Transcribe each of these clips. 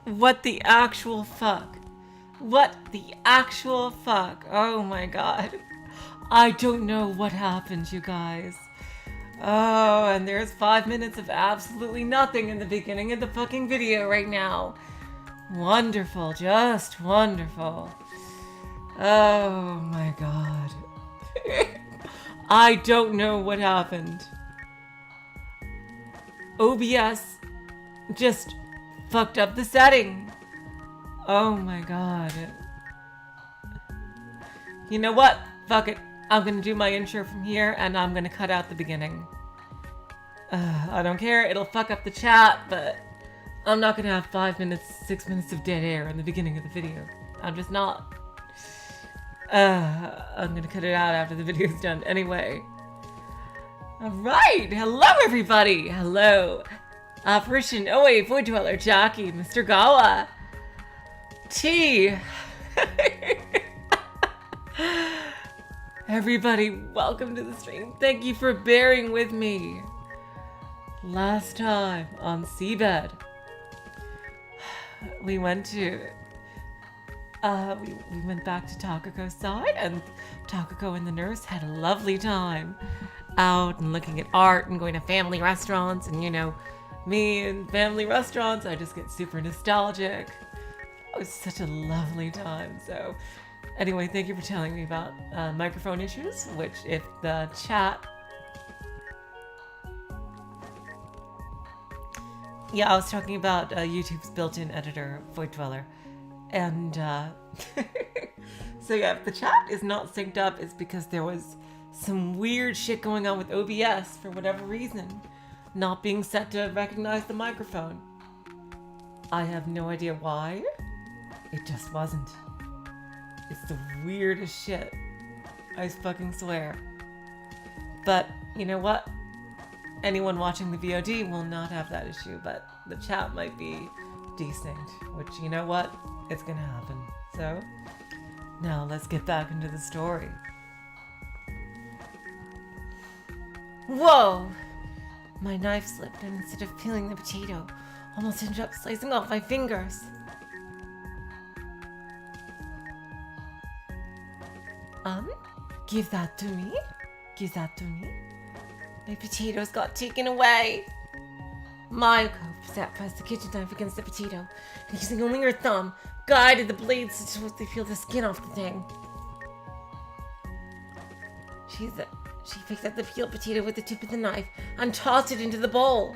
What the actual fuck? What the actual fuck? Oh my god. I don't know what happened, you guys. Oh, and there's 5 minutes of absolutely nothing in the beginning of the fucking video right now. Wonderful, just wonderful. Oh my god. I don't know what happened. OBS just fucked up the setting. Oh my god. You know what? Fuck it. I'm gonna do my intro from here and I'm gonna cut out the beginning. I don't care. It'll fuck up the chat, but I'm not gonna have 5 minutes, 6 minutes of dead air in the beginning of the video. I'm just not. I'm gonna cut it out after the video's done anyway. Alright, hello everybody! Hello. Apparition, OA, Void Dweller, Jackie, Mr. Gawa, T. Everybody, welcome to the stream. Thank you for bearing with me. Last time on Seabed, we went to we went back to Takako's side, and Takako and the nurse had a lovely time out and looking at art and going to family restaurants. And you know, me and family restaurants, I just get super nostalgic. It was such a lovely time. So anyway, thank you for telling me about microphone issues, which if the chat... Yeah, I was talking about YouTube's built-in editor, Void Dweller. And so yeah, if the chat is not synced up, it's because there was some weird shit going on with OBS for whatever reason, not being set to recognize the microphone. I have no idea why. It just wasn't. It's the weirdest shit. I fucking swear. But you know what? Anyone watching the VOD will not have that issue, but the chat might be desynced, which, you know what? It's gonna happen. So, now let's get back into the story. Whoa! My knife slipped, and instead of peeling the potato, almost ended up slicing off my fingers. Give that to me? Give that to me? My potatoes got taken away. Mayuko pressed the kitchen knife against the potato, and using only her thumb, guided the blades so they peel the skin off the thing. She picked up the peeled potato with the tip of the knife and tossed it into the bowl.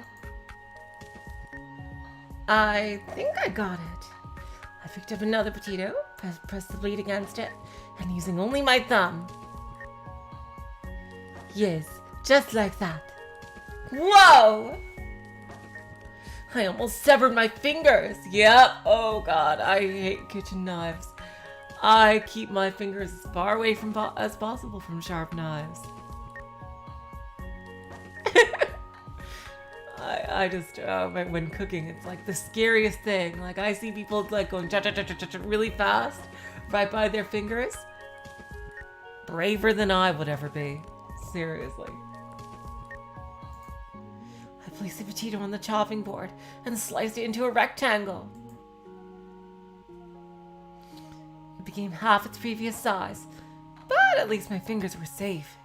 I think I got it. I picked up another potato, pressed the blade against it, and using only my thumb. Yes, just like that. Whoa! I almost severed my fingers. Yep. Oh god, I hate kitchen knives. I keep my fingers as far away from as possible from sharp knives. I just when cooking, it's like the scariest thing. Like I see people like going really fast right by their fingers. Braver than I would ever be. Seriously. I placed the potato on the chopping board and sliced it into a rectangle. It became half its previous size, but at least my fingers were safe.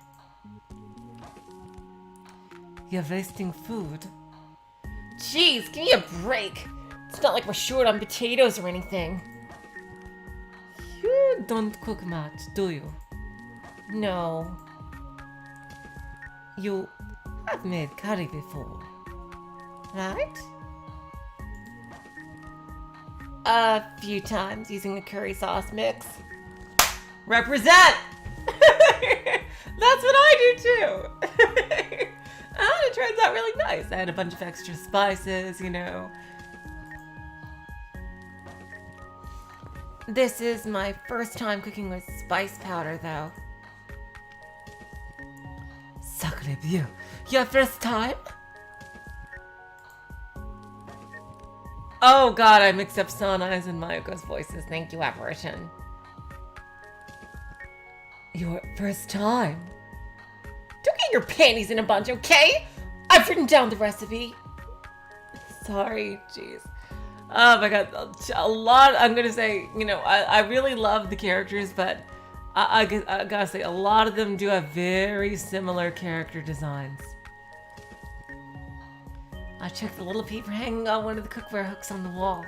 You're wasting food. Jeez, give me a break. It's not like we're short on potatoes or anything. You don't cook much, do you? No. You have made curry before, right? A few times using the curry sauce mix. Represent! That's what I do too! And it turns out really nice. I had a bunch of extra spices, you know. This is my first time cooking with spice powder, though. Sacre Dieu. Your first time? Oh god, I mixed up Sanai's and Mayuko's voices. Thank you, Apparition. Your first time? Don't get your panties in a bunch, okay? I've written down the recipe. Sorry, jeez. Oh my god, a lot. I'm gonna say, I really love the characters, but I gotta say, a lot of them do have very similar character designs. I checked the little paper hanging on one of the cookware hooks on the wall.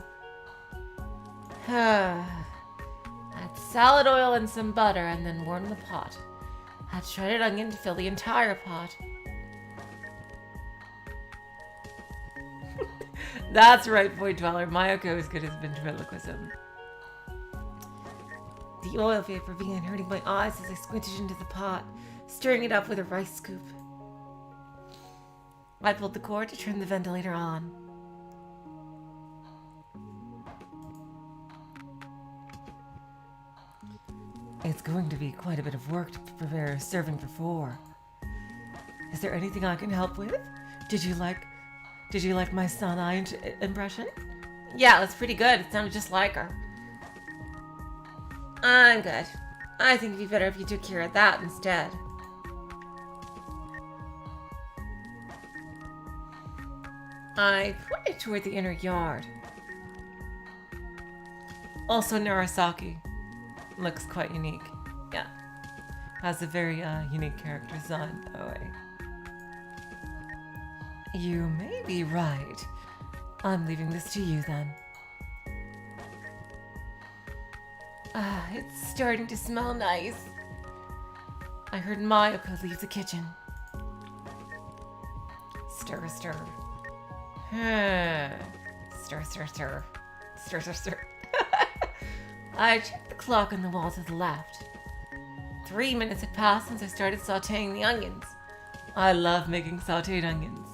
Add salad oil and some butter and then warm the pot. Add shredded onion to fill the entire pot. That's right, Void Dweller. Mayako is good at ventriloquism. The oil vapor began hurting my eyes as I squinted into the pot, stirring it up with a rice scoop. I pulled the cord to turn the ventilator on. It's going to be quite a bit of work to prepare a serving for 4. Is there anything I can help with? Did you like my Sanai impression? Yeah, it was pretty good. It sounded just like her. I'm good. I think it'd be better if you took care of that instead. I pointed toward the inner yard. Also Narasaki. Looks quite unique. Yeah. Has a very unique character design that way. You may be right. I'm leaving this to you then. It's starting to smell nice. I heard Mayako leave the kitchen. Stir, stir. Stir, stir, stir. Stir, stir, stir. I checked the clock on the wall to the left. 3 minutes had passed since I started sauteing the onions. I love making sauteed onions.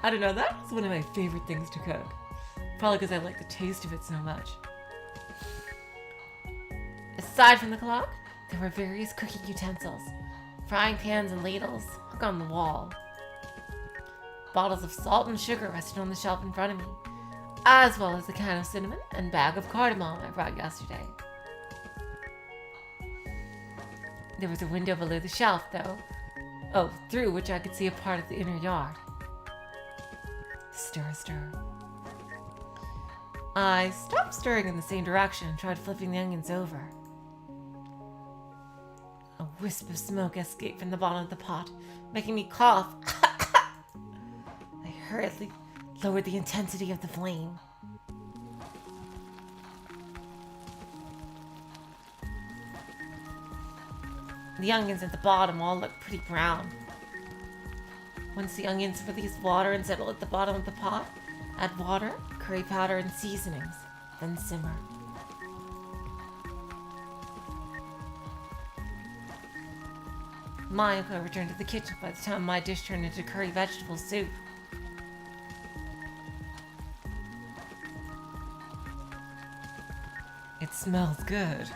I don't know, that was one of my favorite things to cook. Probably because I like the taste of it so much. Aside from the clock, there were various cooking utensils. Frying pans and ladles hung on the wall. Bottles of salt and sugar rested on the shelf in front of me, as well as a can of cinnamon and bag of cardamom I brought yesterday. There was a window below the shelf, though. Oh, through which I could see a part of the inner yard. Stir, stir. I stopped stirring in the same direction and tried flipping the onions over. A wisp of smoke escaped from the bottom of the pot, making me cough. I hurriedly lowered the intensity of the flame. The onions at the bottom all look pretty brown. Once the onions release water and settle at the bottom of the pot, add water, curry powder, and seasonings, then simmer. Mayako returned to the kitchen by the time my dish turned into curry vegetable soup. It smells good.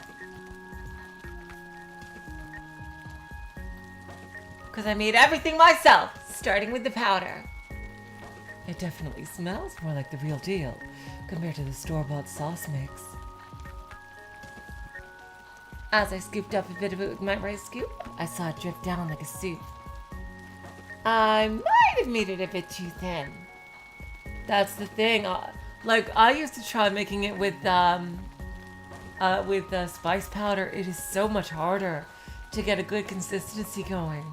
Because I made everything myself, starting with the powder. It definitely smells more like the real deal compared to the store-bought sauce mix. As I scooped up a bit of it with my rice scoop, I saw it drip down like a soup. I might have made it a bit too thin. That's the thing. I used to try making it with spice powder. It is so much harder to get a good consistency going.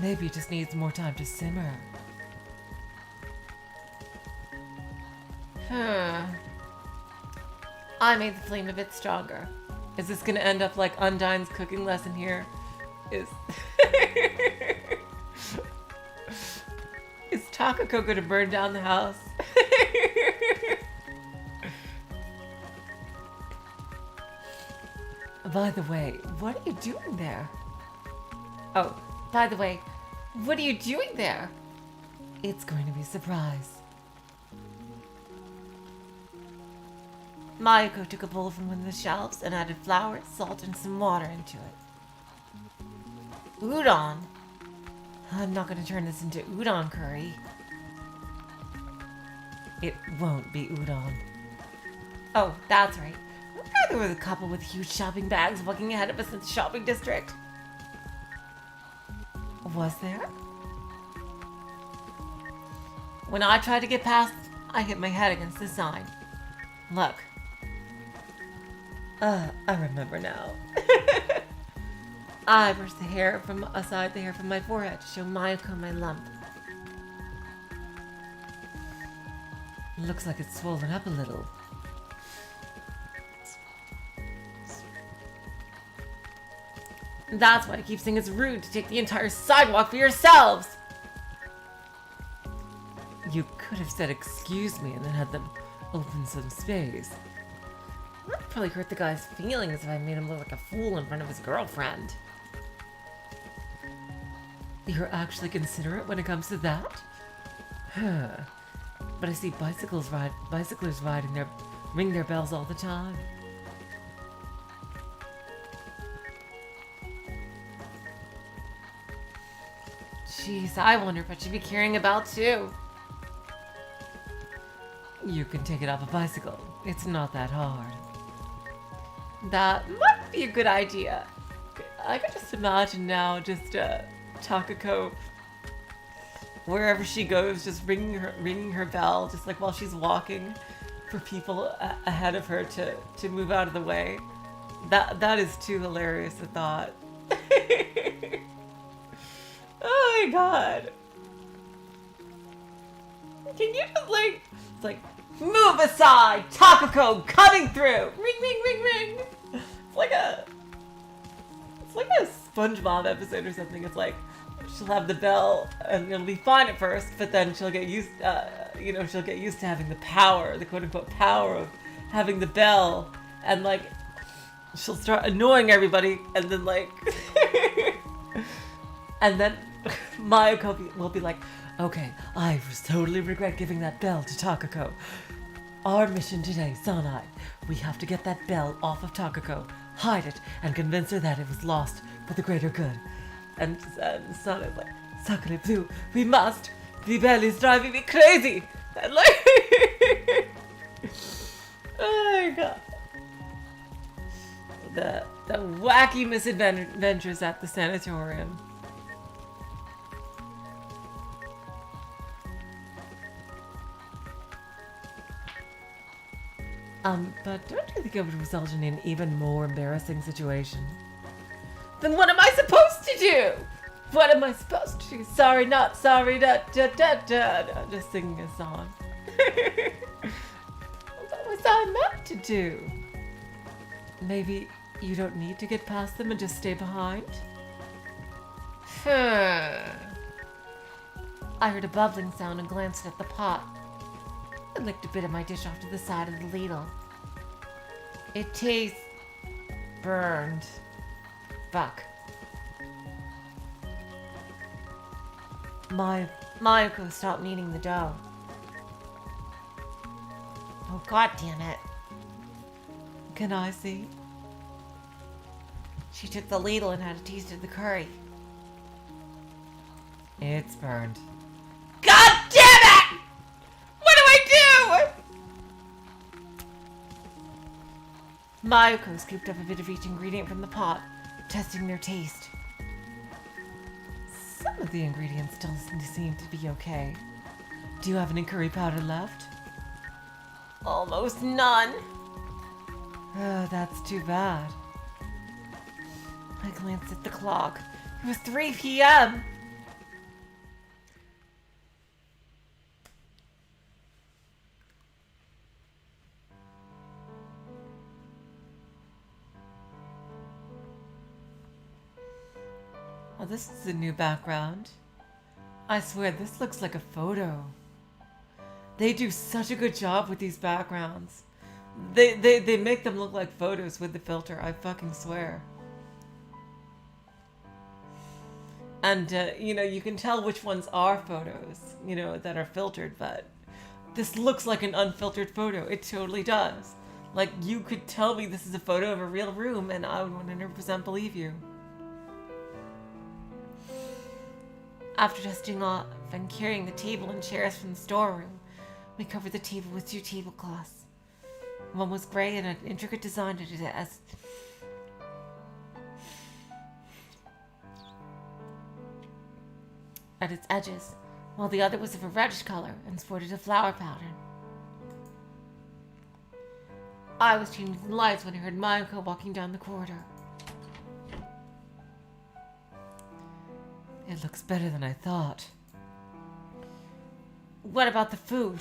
Maybe it just needs more time to simmer. I made the flame a bit stronger. Is this gonna end up like Undyne's cooking lesson here? Is Takako gonna burn down the house? By the way, what are you doing there? Oh, by the way, what are you doing there? It's going to be a surprise. Mayako took a bowl from one of the shelves and added flour, salt, and some water into it. Udon? I'm not going to turn this into udon curry. It won't be udon. Oh, that's right. There was a couple with huge shopping bags walking ahead of us in the shopping district. Was there? When I tried to get past, I hit my head against the sign. Look. I remember now. I brushed the hair from my forehead to show Mayuko my lump. Looks like it's swollen up a little. That's why I keep saying it's rude to take the entire sidewalk for yourselves. You could have said excuse me and then had them open some space. That'd probably hurt the guy's feelings if I made him look like a fool in front of his girlfriend. You're actually considerate when it comes to that? But I see bicyclers ring their bells all the time. Jeez, I wonder what she'd be caring about too. You can take it off a bicycle. It's not that hard. That might be a good idea. I can just imagine now Takako, wherever she goes, just ringing her bell, just like while she's walking, for people ahead of her to move out of the way. That is too hilarious a thought. Oh my god. Can you just it's like, move aside, Takako coming through. Ring, ring, ring, ring. It's like a SpongeBob episode or something. It's like she'll have the bell and it'll be fine at first, but then she'll get used, she'll get used to having the power, the quote unquote power of having the bell, and like she'll start annoying everybody, and then and then Mayuko will be like, okay, I totally regret giving that bell to Takako. Our mission today, Sanai, we have to get that bell off of Takako, hide it, and convince her that it was lost for the greater good. And Sanai's like, Sakura Blue, we must! The bell is driving me crazy! And oh my god. The wacky misadventures at the sanatorium. But don't you think it would result in an even more embarrassing situation? Then what am I supposed to do? What am I supposed to do? Sorry, not sorry, I'm just singing a song. What was I meant to do? Maybe you don't need to get past them and just stay behind? I heard a bubbling sound and glanced at the pot. I licked a bit of my dish off to the side of the ladle. It tastes burned. Fuck. Mayuko stopped kneading the dough. Oh god damn it. Can I see? She took the ladle and had a taste of the curry. It's burned. God damn it! What do I do? Mayuko scooped up a bit of each ingredient from the pot, testing their taste. Some of the ingredients still seem to be okay. Do you have any curry powder left? Almost none. Oh, that's too bad. I glanced at the clock. It was 3 p.m. Oh, this is a new background. I swear, this looks like a photo. They do such a good job with these backgrounds. They make them look like photos with the filter, I fucking swear. And, you can tell which ones are photos, that are filtered, but this looks like an unfiltered photo. It totally does. Like, you could tell me this is a photo of a real room, and I would 100% believe you. After dusting off and carrying the table and chairs from the storeroom, we covered the table with 2 tablecloths. One was gray and an intricate design at its edges, while the other was of a reddish color and sported a flower pattern. I was changing the lights when I heard Mayuko walking down the corridor. It looks better than I thought. What about the food?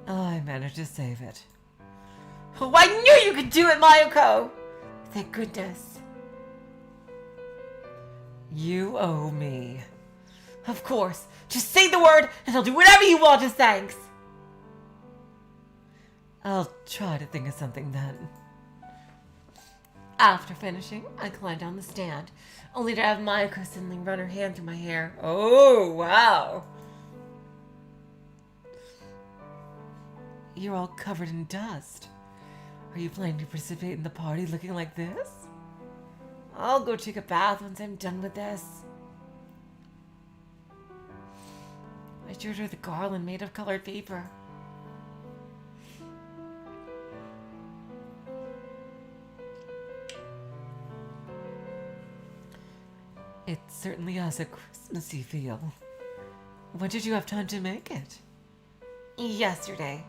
I managed to save it. Oh, I knew you could do it, Mayuko! Thank goodness. You owe me. Of course. Just say the word and I'll do whatever you want as thanks. I'll try to think of something then. After finishing, I climbed down the stand, only to have Mayuko suddenly run her hand through my hair. Oh, wow. You're all covered in dust. Are you planning to participate in the party looking like this? I'll go take a bath once I'm done with this. I showed her the garland made of colored paper. It certainly has a Christmassy feel. When did you have time to make it? Yesterday.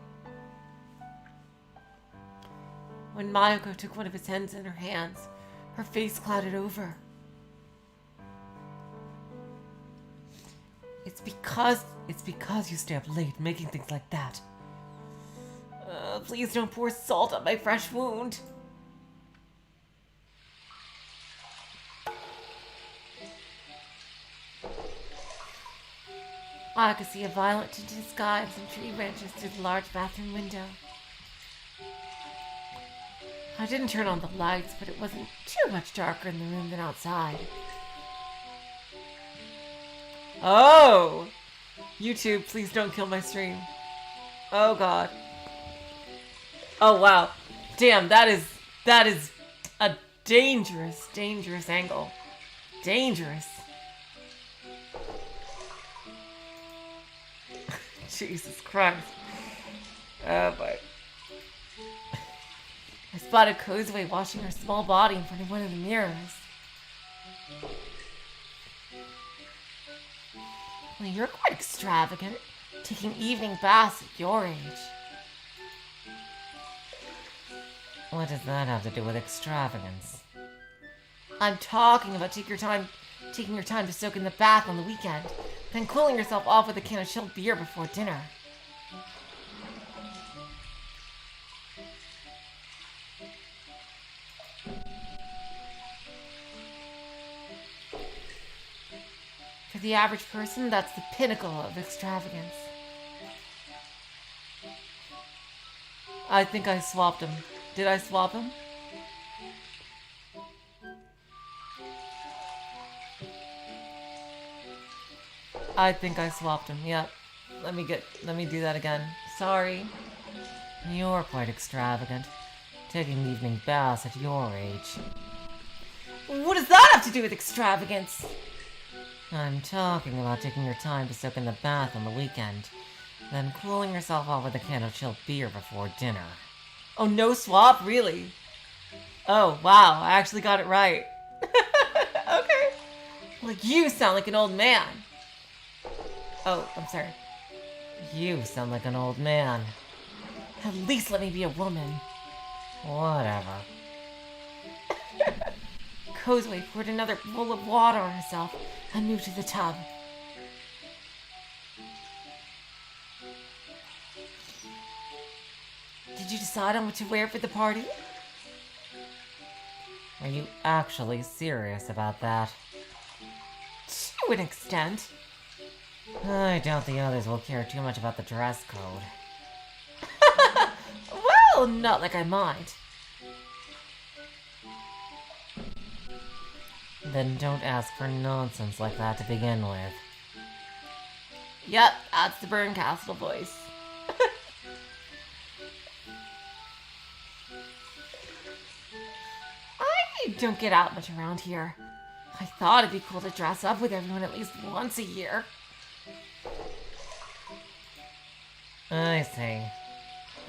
When Mayuko took one of his hens in her hands, her face clouded over. It's because you stay up late making things like that. Please don't pour salt on my fresh wound. I could see a violet tinted sky and some tree branches through the large bathroom window. I didn't turn on the lights, but it wasn't too much darker in the room than outside. Oh! YouTube, please don't kill my stream. Oh god. Oh wow. Damn, that is a dangerous angle. Dangerous. Jesus Christ. Oh boy. I spotted Kozue washing her small body in front of one of the mirrors. Well, you're quite extravagant, taking evening baths at your age. What does that have to do with extravagance? I'm talking about taking your time to soak in the bath on the weekend, then cooling yourself off with a can of chilled beer before dinner. For the average person, that's the pinnacle of extravagance. I think I swapped him. Did I swap him? I think I swapped him. Yep. Let me do that again. Sorry. You're quite extravagant. Taking evening baths at your age. What does that have to do with extravagance? I'm talking about taking your time to soak in the bath on the weekend, then cooling yourself off with a can of chilled beer before dinner. Oh, no swap? Really? Oh, wow, I actually got it right. Okay. Well, you sound like an old man. Oh, I'm sorry. You sound like an old man. At least let me be a woman. Whatever. Kozue poured another bowl of water on herself and moved to the tub. Did you decide on what to wear for the party? Are you actually serious about that? To an extent. I doubt the others will care too much about the dress code. Well, not like I mind. Then don't ask for nonsense like that to begin with. Yep, that's the Burncastle voice. I don't get out much around here. I thought it'd be cool to dress up with everyone at least once a year. I see.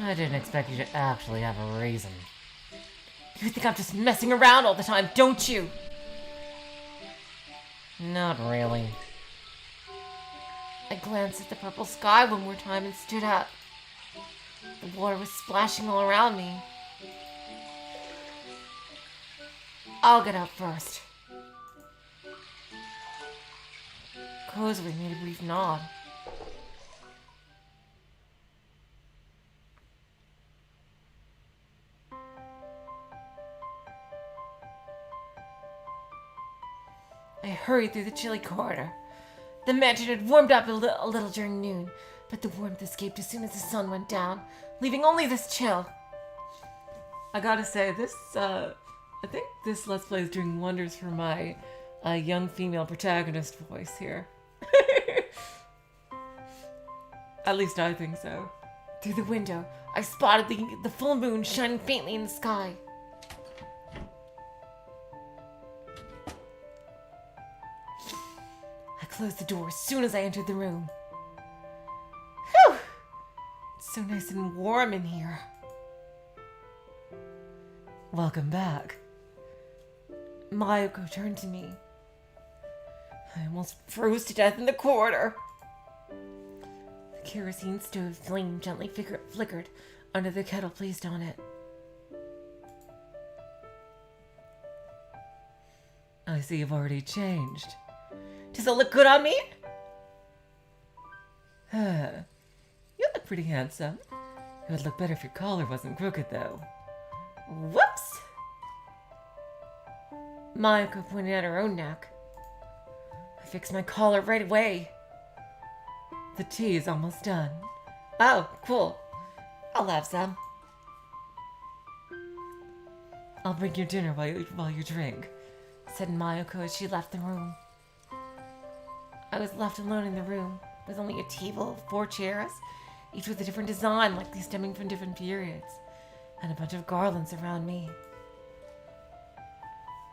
I didn't expect you to actually have a reason. You think I'm just messing around all the time, don't you? Not really. I glanced at the purple sky one more time and stood up. The water was splashing all around me. I'll get out first. Cosway made a brief nod. I hurried through the chilly corridor. The mansion had warmed up a little during noon, but the warmth escaped as soon as the sun went down, leaving only this chill. I gotta say, I think this Let's Play is doing wonders for my young female protagonist voice here. At least I think so. Through the window, I spotted the full moon shining faintly in the sky. I closed the door as soon as I entered the room. Whew! It's so nice and warm in here. Welcome back. Mayuko turned to me. I almost froze to death in the corridor. The kerosene stove flame gently flickered under the kettle placed on it. I see you've already changed. Does it look good on me? You look pretty handsome. It would look better if your collar wasn't crooked, though. Whoops! Mayuko pointed at her own neck. I fixed my collar right away. The tea is almost done. Oh, cool. I'll have some. I'll bring your dinner while you drink, said Mayuko as she left the room. I was left alone in the room, with only a table, 4 chairs, each with a different design, likely stemming from different periods, and a bunch of garlands around me.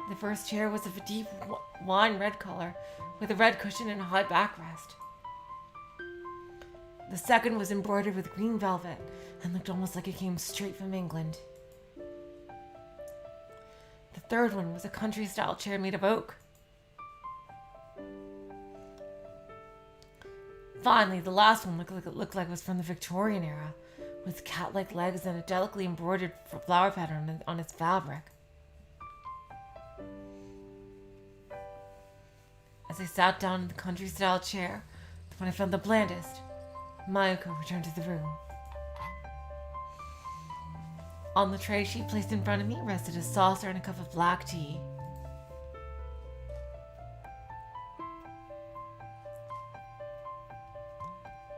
The first chair was of a deep wine red color, with a red cushion and a high backrest. The second was embroidered with green velvet, and looked almost like it came straight from England. The third one was a country-style chair made of oak. Finally, the last one looked like it was from the Victorian era, with cat-like legs and a delicately embroidered flower pattern on its fabric. As I sat down in the country-style chair, the one I found the blandest, Mayuko returned to the room. On the tray she placed in front of me rested a saucer and a cup of black tea.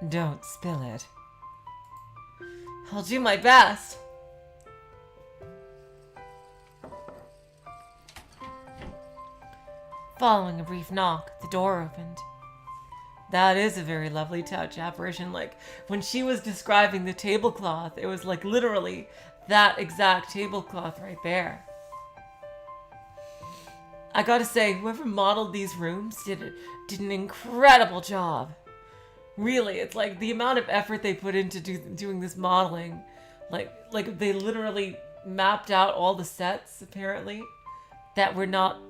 Don't spill it. I'll do my best. Following a brief knock, the door opened. That is a very lovely touch, apparition. Like, when she was describing the tablecloth, it was like literally that exact tablecloth right there. I gotta say, whoever modeled these rooms did an incredible job. Really, it's like the amount of effort they put into doing this modeling. Like they literally mapped out all the sets, apparently, that were not,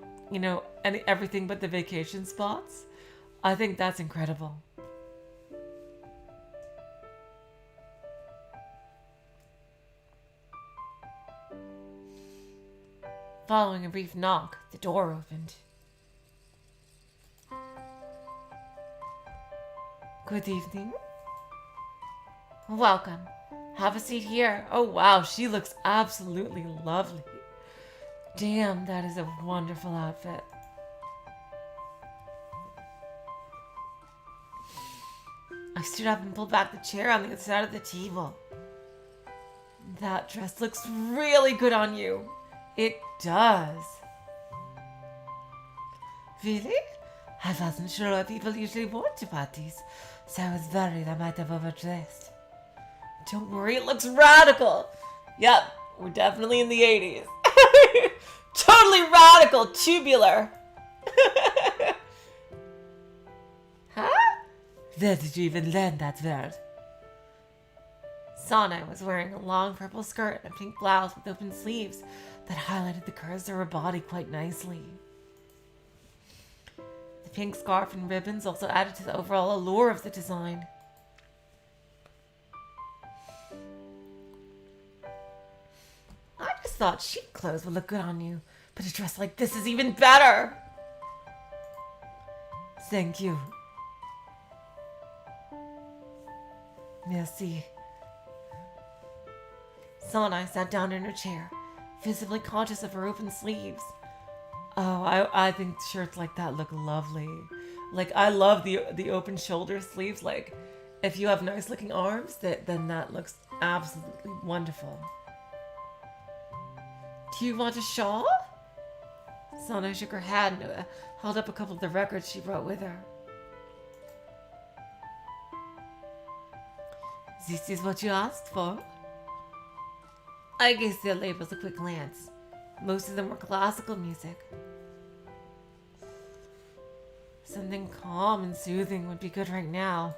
everything but the vacation spots. I think that's incredible. Following a brief knock, the door opened. Good evening. Welcome. Have a seat here. Oh wow, she looks absolutely lovely. Damn, that is a wonderful outfit. I stood up and pulled back the chair on the other side of the table. That dress looks really good on you. It does. Really? I wasn't sure what people usually wore to parties, so I was worried I might have overdressed. Don't worry, it looks radical. Yep, we're definitely in the 80s. Totally radical, tubular. Huh? Where did you even learn that word? Sana was wearing a long purple skirt and a pink blouse with open sleeves that highlighted the curves of her body quite nicely. The pink scarf and ribbons also added to the overall allure of the design. I just thought chic clothes would look good on you, but a dress like this is even better. Thank you. Merci. Sanai sat down in her chair, visibly conscious of her open sleeves. Oh, I think shirts like that look lovely. Like, I love the open shoulder sleeves. Like, if you have nice looking arms, then that looks absolutely wonderful. Do you want a shawl? Sana shook her head and held up a couple of the records she brought with her. This is what you asked for? I gave their labels a quick glance. Most of them were classical music. Something calm and soothing would be good right now.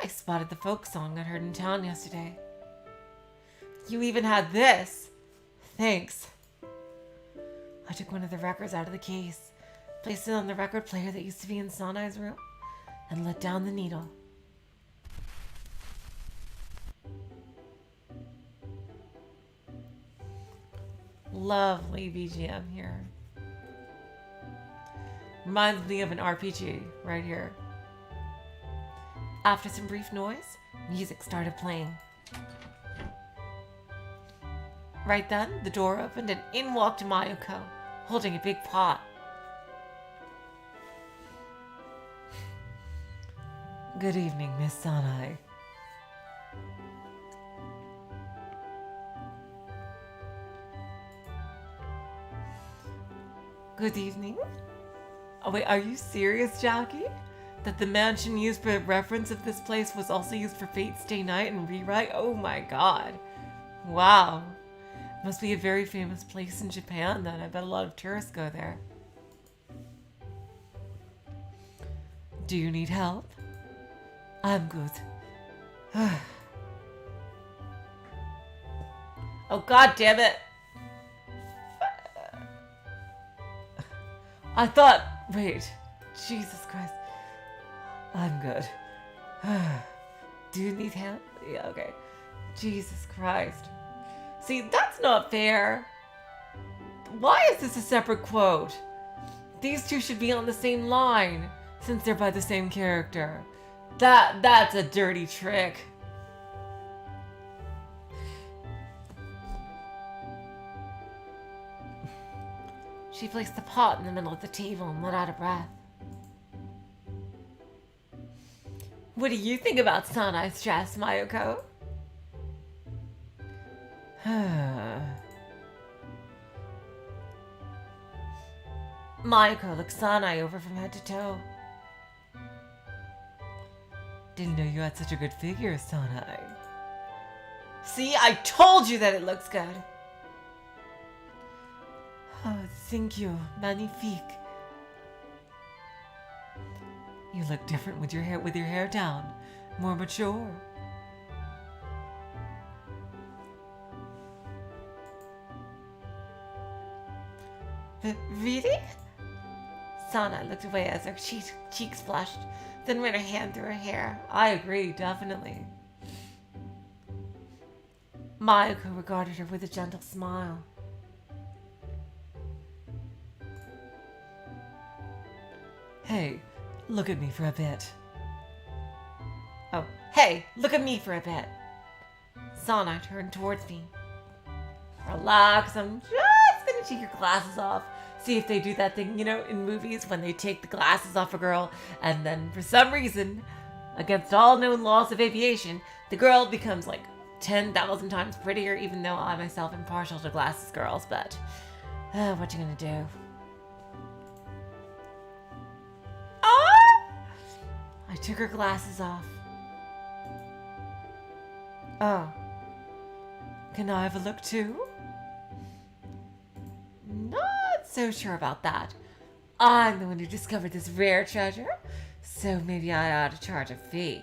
I spotted the folk song I heard in town yesterday. You even had this. Thanks. I took one of the records out of the case, placed it on the record player that used to be in Sanai's room, and let down the needle. Lovely BGM here. Reminds me of an RPG right here. After some brief noise, music started playing. Right then, the door opened and in walked Mayuko, holding a big pot. Good evening, Miss Sanai. Good evening. Oh wait, are you serious, Jackie? That the mansion used for reference of this place was also used for Fate Stay Night and Rewrite? Oh my god. Wow. Must be a very famous place in Japan then. I bet a lot of tourists go there. Do you need help? I'm good. Oh god damn it. I thought, wait, Jesus Christ. I'm good. Do you need help? Yeah, okay. Jesus Christ. See, that's not fair. Why is this a separate quote? These two should be on the same line, since they're by the same character. That's a dirty trick. She placed the pot in the middle of the table and let out a breath. What do you think about Sanai's dress, Mayuko? Mayuko looked Sanai over from head to toe. Didn't know you had such a good figure, Sanai. See, I told you that it looks good. Oh, thank you. Magnifique. You look different with your hair down. More mature. Really? Sana looked away as her cheeks flushed, then ran her hand through her hair. I agree, definitely. Mayuko regarded her with a gentle smile. Hey, look at me for a bit. Oh, hey, look at me for a bit. Sana turned towards me. Relax, I'm just gonna take your glasses off. See if they do that thing, you know, in movies when they take the glasses off a girl and then for some reason, against all known laws of aviation, the girl becomes like 10,000 times prettier, even though I myself am partial to glasses girls, but what you gonna do? I took her glasses off. Oh. Can I have a look too? Not so sure about that. I'm the one who discovered this rare treasure, so maybe I ought to charge a fee.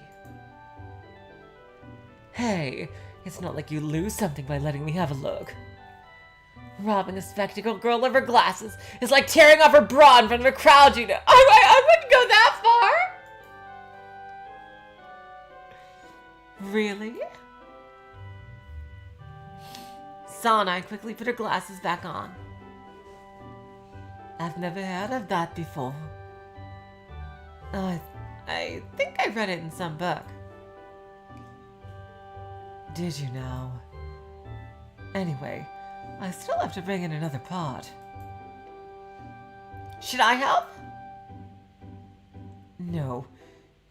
Hey, it's not like you lose something by letting me have a look. Robbing a spectacle girl of her glasses is like tearing off her bra in front of a crowd, you know. I wouldn't go that far. Really? Sanai quickly put her glasses back on. I've never heard of that before. I think I read it in some book. Did you now? Anyway, I still have to bring in another pot. Should I help? No,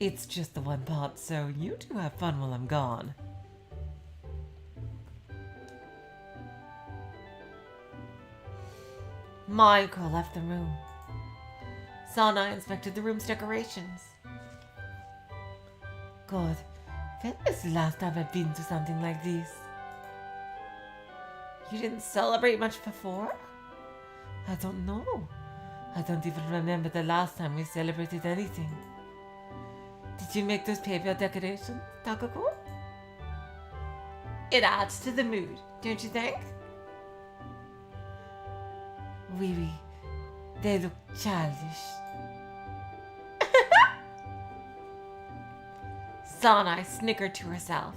it's just the one pot, so you two have fun while I'm gone. Mayuko left the room. Sanai inspected the room's decorations. God, when was the last time I've been to something like this? You didn't celebrate much before? I don't know. I don't even remember the last time we celebrated anything. Did you make those paper decorations, Takako? It adds to the mood, don't you think? Oui, they look childish. Sanai snickered to herself.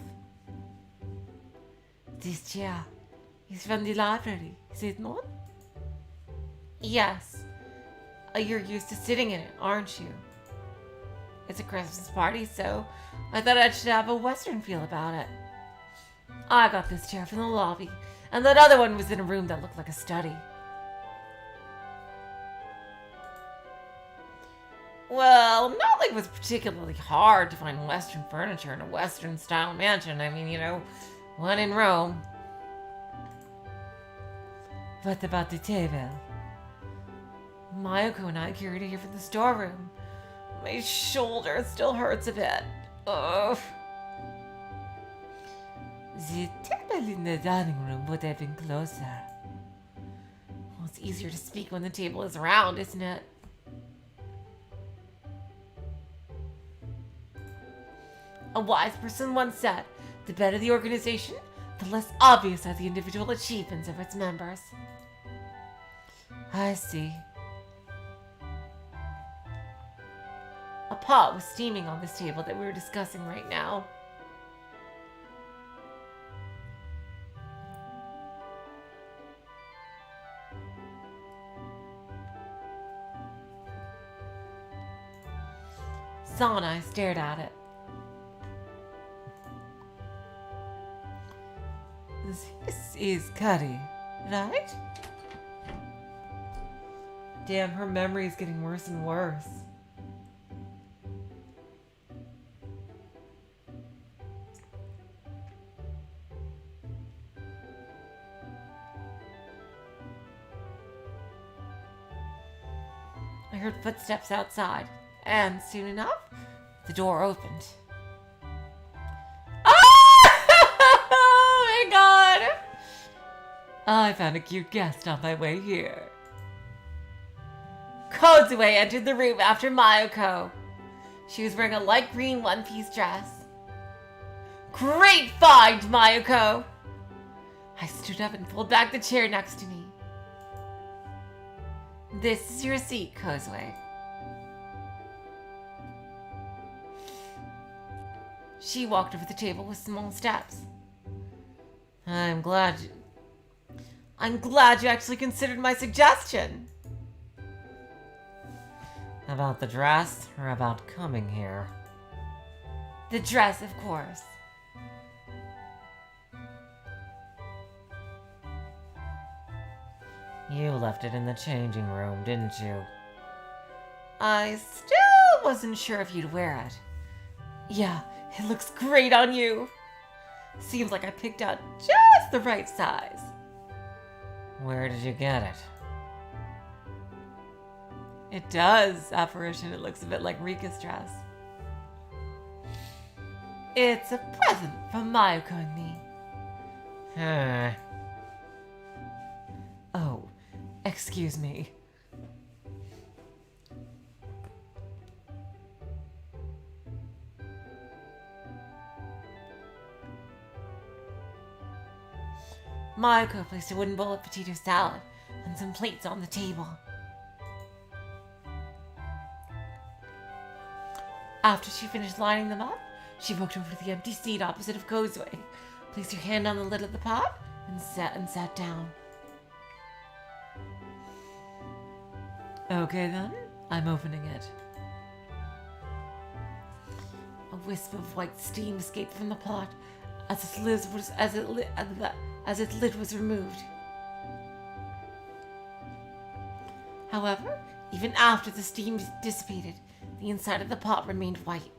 This chair is from the library, is it not? Yes. You're used to sitting in it, aren't you? It's a Christmas party, so I thought I should have a Western feel about it. I got this chair from the lobby, and that other one was in a room that looked like a study. Well, not like it was particularly hard to find Western furniture in a Western-style mansion. I mean, you know, one in Rome. What about the table? Mayuko and I carried it here from the storeroom. My shoulder still hurts a bit. Ugh. The table in the dining room would have been closer. Well, it's easier to speak when the table is round, isn't it? A wise person once said, the better the organization, the less obvious are the individual achievements of its members. I see. A pot was steaming on this table that we were discussing right now. Sanai stared at it. This is curry, right? Damn, her memory is getting worse and worse. I heard footsteps outside, and soon enough, the door opened. Oh my god! I found a cute guest on my way here. Kozue entered the room after Mayuko. She was wearing a light green one-piece dress. Great find, Mayuko! I stood up and pulled back the chair next to me. This is your seat, Kozue. She walked over the table with small steps. I'm glad you actually considered my suggestion. About the dress or about coming here? The dress, of course. You left it in the changing room, didn't you? I still wasn't sure if you'd wear it. Yeah, it looks great on you. Seems like I picked out just the right size. Where did you get it? It does, Apparition. It looks a bit like Rika's dress. It's a present from Mayuko and me. Oh, excuse me. Mayuko placed a wooden bowl of potato salad and some plates on the table. After she finished lining them up, she walked over to the empty seat opposite of Kozue, placed her hand on the lid of the pot, and sat down. Okay then, I'm opening it. A wisp of white steam escaped from the pot as its lid was removed. However, even after the steam dissipated, the inside of the pot remained white.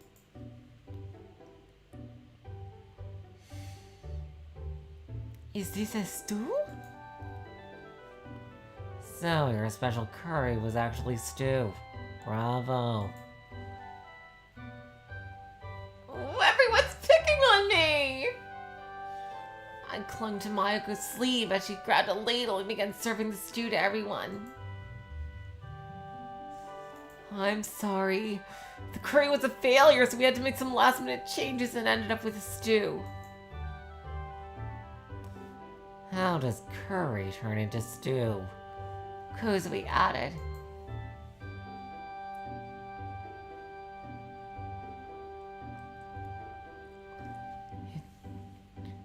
Is this a stew? So, your special curry was actually stew. Bravo. Everyone's picking on me! I clung to Mayuko's sleeve as she grabbed a ladle and began serving the stew to everyone. I'm sorry. The curry was a failure, so we had to make some last-minute changes and ended up with a stew. How does curry turn into stew? Kozue added.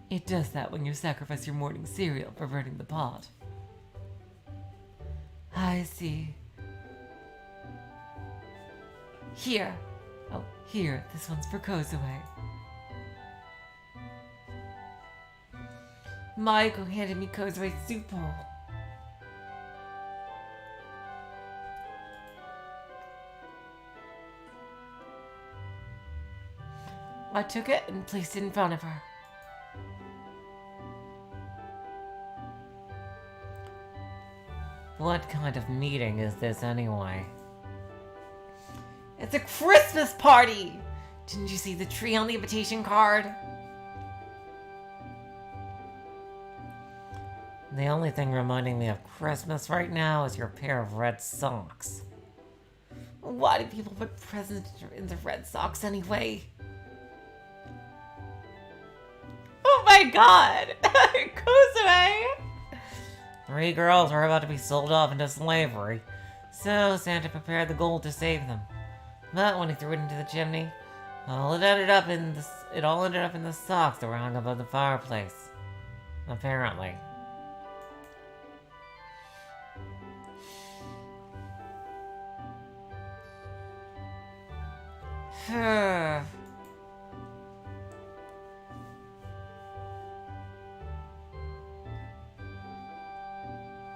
It does that when you sacrifice your morning cereal for burning the pot. I see. Here. Oh, here. This one's for Kozue. Mayuko handed me Kozue's soup bowl. I took it and placed it in front of her. What kind of meeting is this anyway? It's a Christmas party! Didn't you see the tree on the invitation card? The only thing reminding me of Christmas right now is your pair of red socks. Why do people put presents in the red socks anyway? Oh my god! Kozue! 3 girls are about to be sold off into slavery, so Santa prepared the gold to save them. But when he threw it into the chimney, it all ended up in the socks that were hung above the fireplace. Apparently.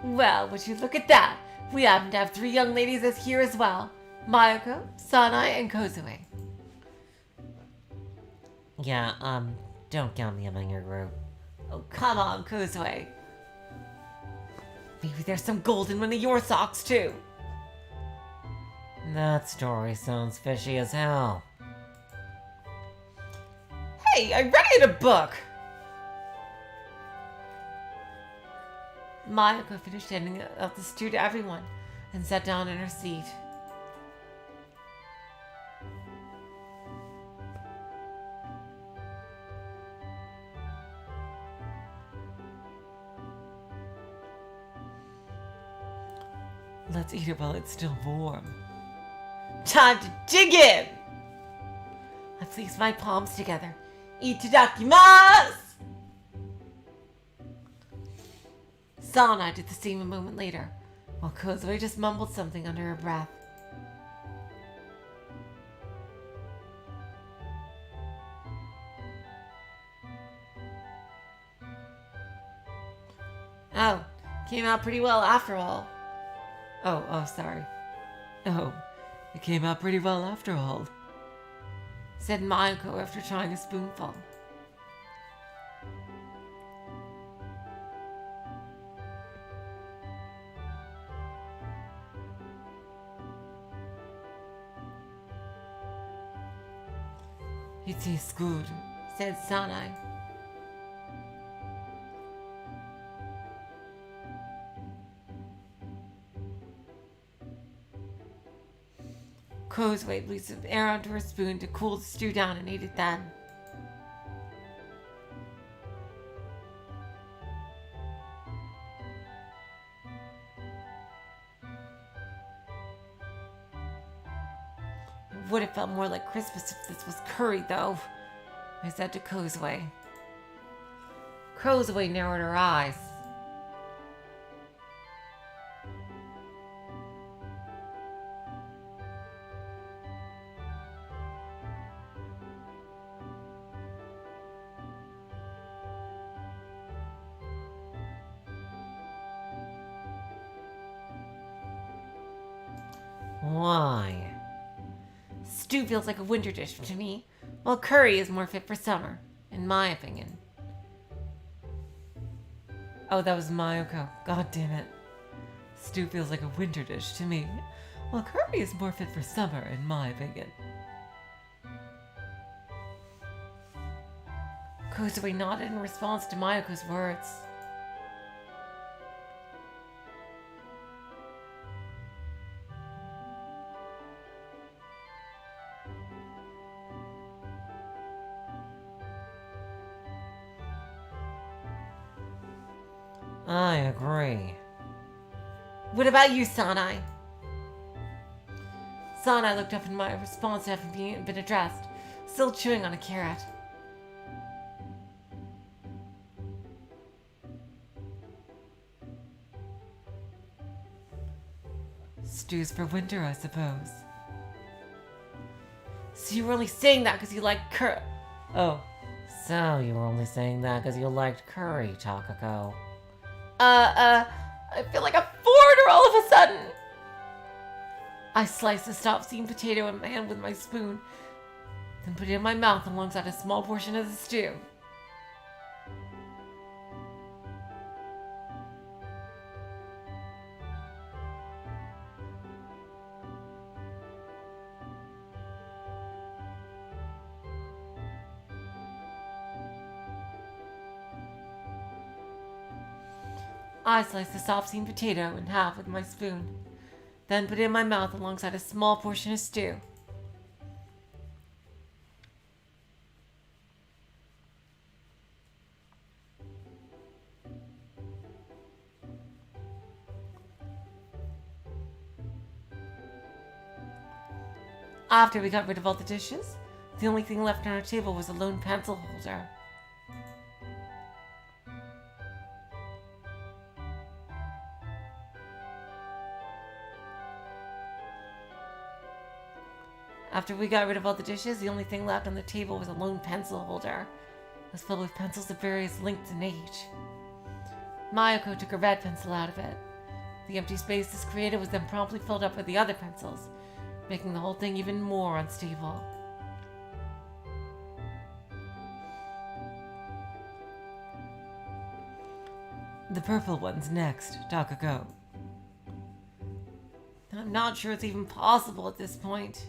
Well, would you look at that? We happen to have 3 young ladies as here as well. Mayuko, Sanai, and Kozue. Yeah, don't count me among your group. Oh, come on, Kozue. Maybe there's some gold in one of your socks, too. That story sounds fishy as hell. Hey, I read it in a book! Mayuko finished handing out the stew to everyone and sat down in her seat. Let's eat it while it's still warm. Time to dig in! I placed my palms together. Itadakimasu! Sanai did the same a moment later, while Kozue just mumbled something under her breath. Oh, came out pretty well after all. Oh, sorry. Oh, it came out pretty well after all, said Mayuko after trying a spoonful. It tastes good, said Sanai. Kozue blew some air onto her spoon to cool the stew down and ate it then. would have felt more like Christmas if this was curry, though, I said to Kozue. Kozue narrowed her eyes. Why? Stew feels like a winter dish to me, while curry is more fit for summer, in my opinion. Oh, that was Mayuko. God damn it. Stew feels like a winter dish to me, while curry is more fit for summer, in my opinion. Kozue nodded in response to Mayuko's words. I agree. What about you, Sanai? Sanai looked up in my response to having been addressed, still chewing on a carrot. Stews for winter, I suppose. So you were only saying that because you like Oh, so you were only saying that because you liked curry, Takako. I feel like a foreigner all of a sudden. I sliced a stop-seam potato in my hand with my spoon, then put it in my mouth alongside a small portion of the stew. I sliced the soft-seam potato in half with my spoon, then put it in my mouth alongside a small portion of stew. After we got rid of all the dishes, the only thing left on our table was a lone pencil holder. After we got rid of all the dishes, the only thing left on the table was a lone pencil holder. It was filled with pencils of various lengths and age. Mayuko took a red pencil out of it. The empty space this created was then promptly filled up with the other pencils, making the whole thing even more unstable. The purple one's next, Takako. I'm not sure it's even possible at this point.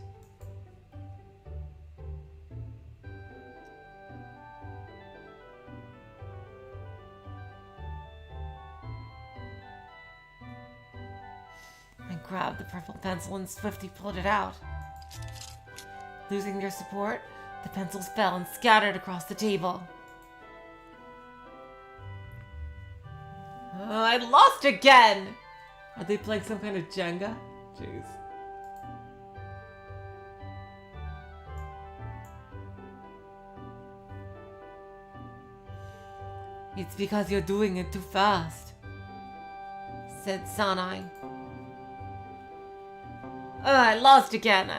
I grabbed the purple pencil and swiftly pulled it out. Losing their support, the pencils fell and scattered across the table. Oh, I lost again! Are they playing some kind of Jenga? Jeez. It's because you're doing it too fast, said Sanai. Oh, I lost again.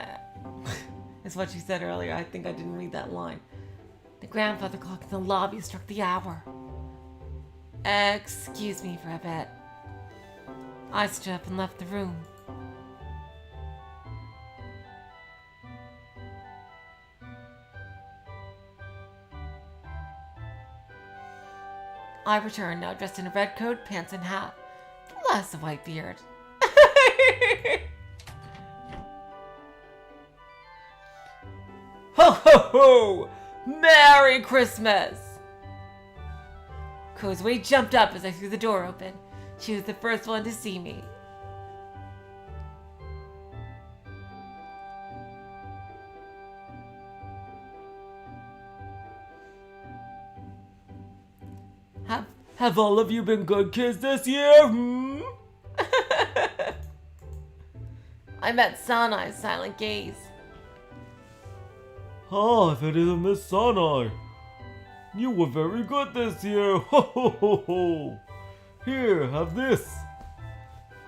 Is what she said earlier. I think I didn't read that line. The grandfather clock in the lobby struck the hour. Excuse me for a bit. I stood up and left the room. I returned, now dressed in a red coat, pants, and hat. Bless a white beard. Ho ho ho! Merry Christmas! Kozue jumped up as I threw the door open. She was the first one to see me. Have all of you been good kids this year? I met Sanai's silent gaze. Ah, that is a Miss Sanai. You were very good this year. Ho ho ho ho. Here, have this.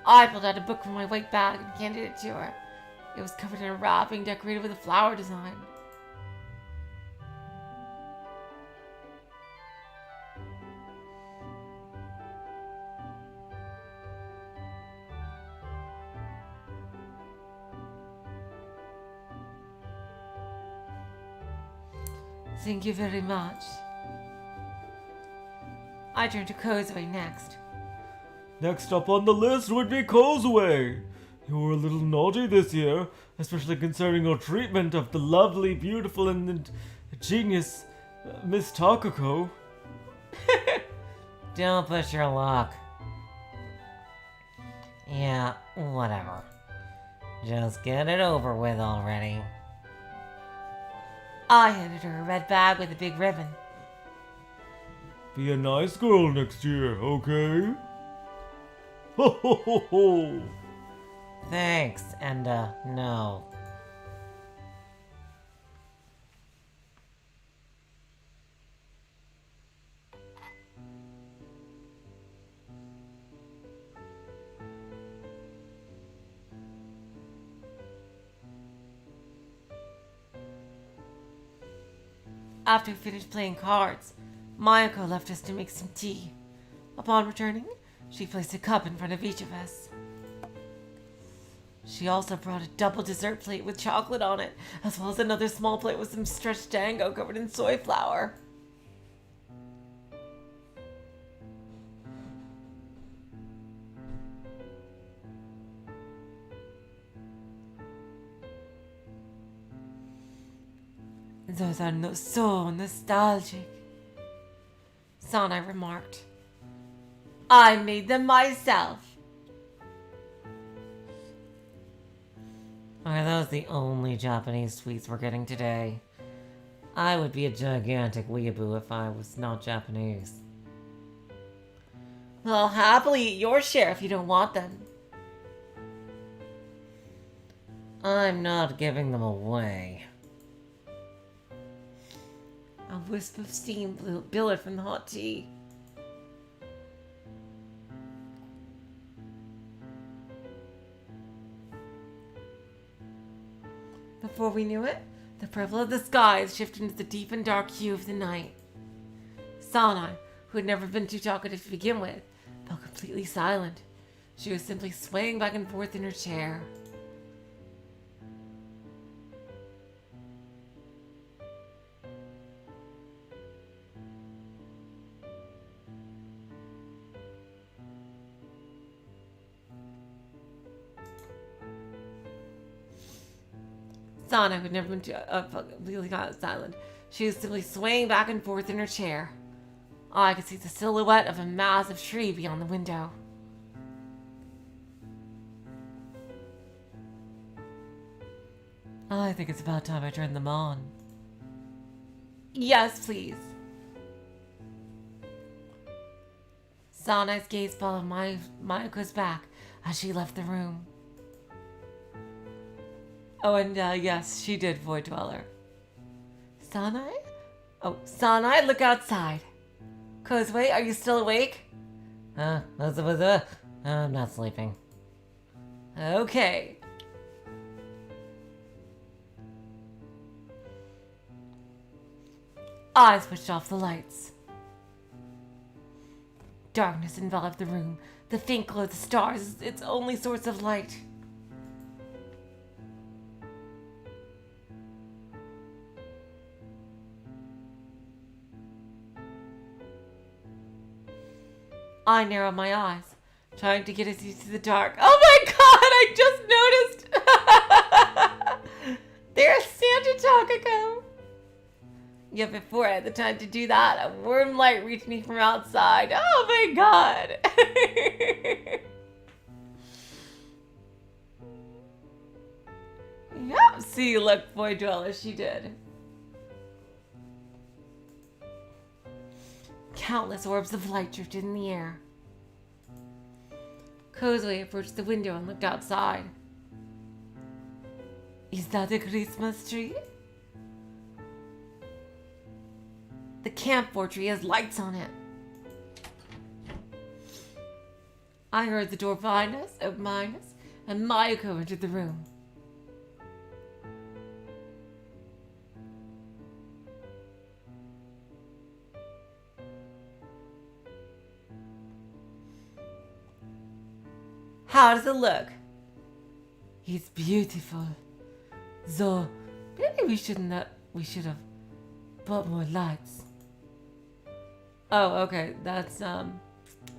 I pulled out a book from my white bag and handed it to her. It was covered in a wrapping decorated with a flower design. Thank you very much. I turned to Kozue next. Next up on the list would be Kozue. You were a little naughty this year, especially concerning your treatment of the lovely, beautiful, and genius Miss Takako. Don't push your luck. Yeah, whatever. Just get it over with already. I handed her a red bag with a big ribbon. Be a nice girl next year, okay? Ho ho ho ho! Thanks, and no. After we finished playing cards, Mayako left us to make some tea. Upon returning, she placed a cup in front of each of us. She also brought a double dessert plate with chocolate on it, as well as another small plate with some stretched dango covered in soy flour. Those are so nostalgic, Sanai remarked. I made them myself. Are those the only Japanese sweets we're getting today? I would be a gigantic weeaboo if I was not Japanese. I'll happily eat your share if you don't want them. I'm not giving them away. A wisp of steam billowed from the hot tea. Before we knew it, the purple of the skies shifted into the deep and dark hue of the night. Sanai, who had never been too talkative to begin with, fell completely silent. She was simply swaying back and forth in her chair. Sana, who had never been completely silent, she was simply swaying back and forth in her chair. I could see the silhouette of a massive tree beyond the window. I think it's about time I turn them on. Yes, please. Sanai's gaze followed Mayako's back as she left the room. Oh, and yes, she did, Void Dweller. Sanai? Oh, Sanai, look outside. Kozue, are you still awake? I'm not sleeping. Okay. I switched off the lights. Darkness enveloped the room. The faint glow of the stars is its only source of light. I narrowed my eyes, trying to get us used to the dark. Oh my god, I just noticed! There's Santa Takako! Yeah, before I had the time to do that, a warm light reached me from outside. Oh my god! Yep, see, look, Void Dweller, she did. Countless orbs of light drifted in the air. Kozue approached the window and looked outside. Is that a Christmas tree? The camphor tree has lights on it. I heard the door behind us, open behind us, and Mayuko entered the room. How does it look? It's beautiful. So, maybe we should have bought more lights. Oh, okay, that's a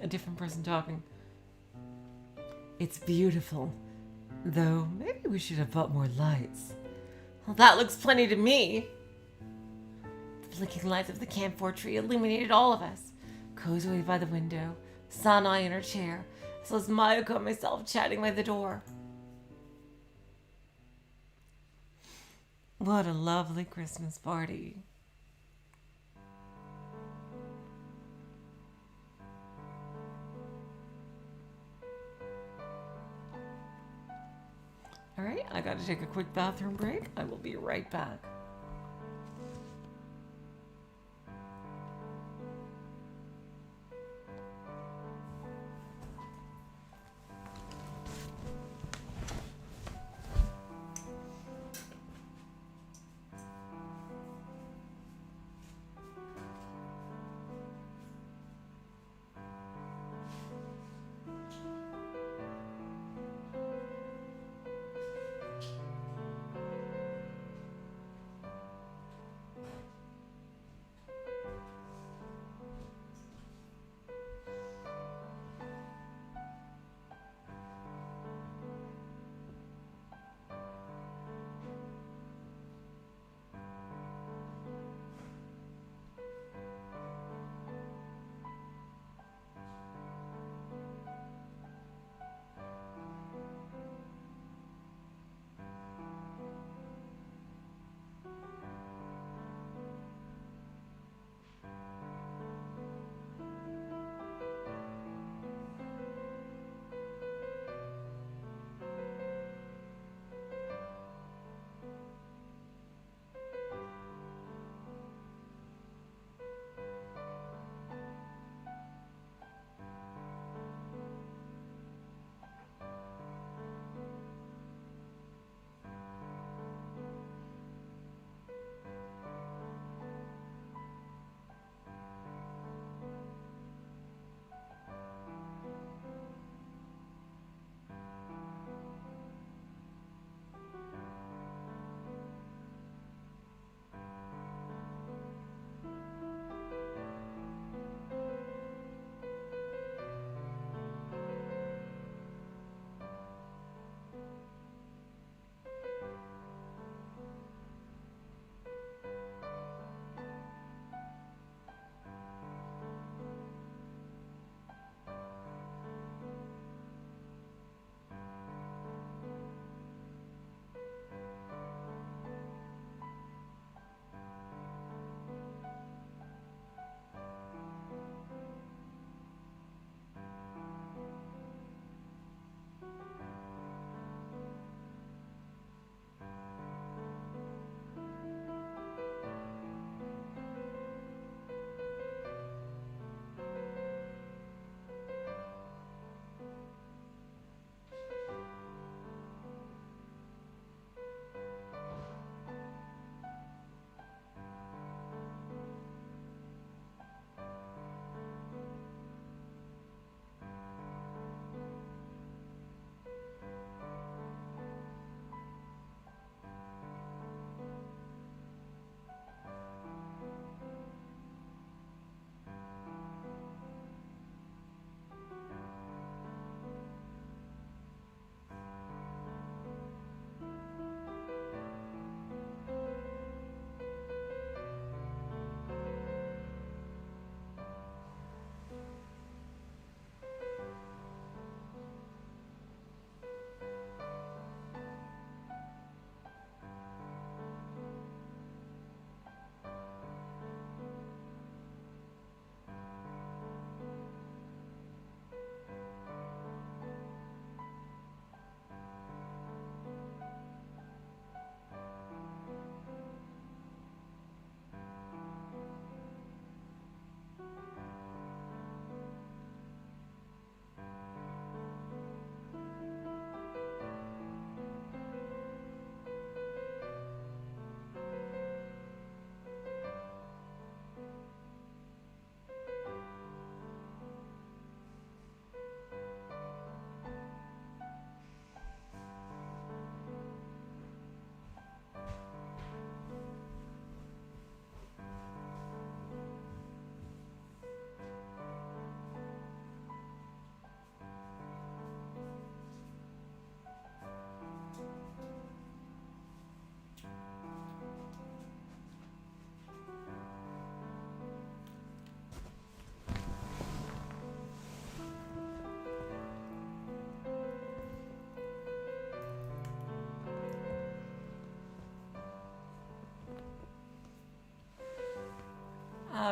different person talking. It's beautiful, though maybe we should have bought more lights. Well, that looks plenty to me. The blinking lights of the camphor tree illuminated all of us, cozily by the window, Sanai in her chair, as well as Mayuko and myself chatting by the door. What a lovely Christmas party. Alright, I gotta take a quick bathroom break. I will be right back.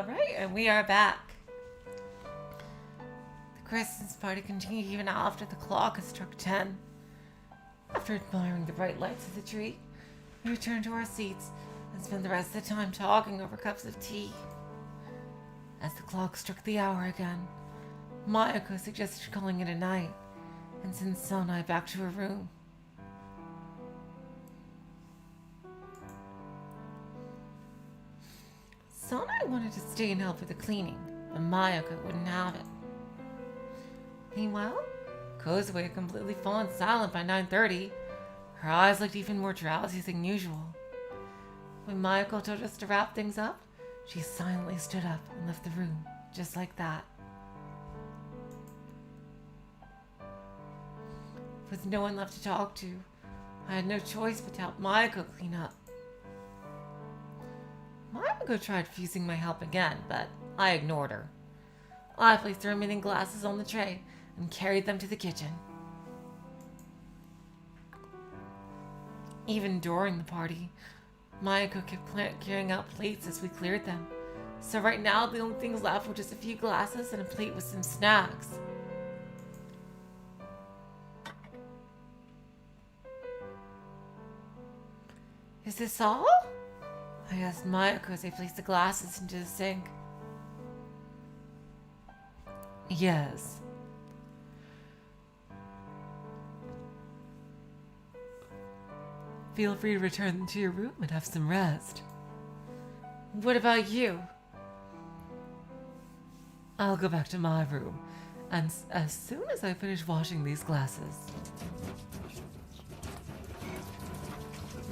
Alright, and we are back. The Christmas party continued even after the clock had struck 10. After admiring the bright lights of the tree, we returned to our seats and spent the rest of the time talking over cups of tea. As the clock struck the hour again, Mayako suggested calling it a night and sent Sonai back to her room. Sonai wanted to stay and help with the cleaning, but Mayako wouldn't have it. Meanwhile, Kozue had completely fallen silent by 9:30. Her eyes looked even more drowsy than usual. When Mayako told us to wrap things up, she silently stood up and left the room, just like that. With no one left to talk to, I had no choice but to help Mayako clean up. Mayako tried refusing my help again, but I ignored her. I placed the remaining glasses on the tray and carried them to the kitchen. Even during the party, Mayako kept carrying out plates as we cleared them. So right now, the only things left were just a few glasses and a plate with some snacks. Is this all? I asked Mayako as I placed the glasses into the sink. Yes. Feel free to return to your room and have some rest. What about you? I'll go back to my room, and as soon as I finish washing these glasses.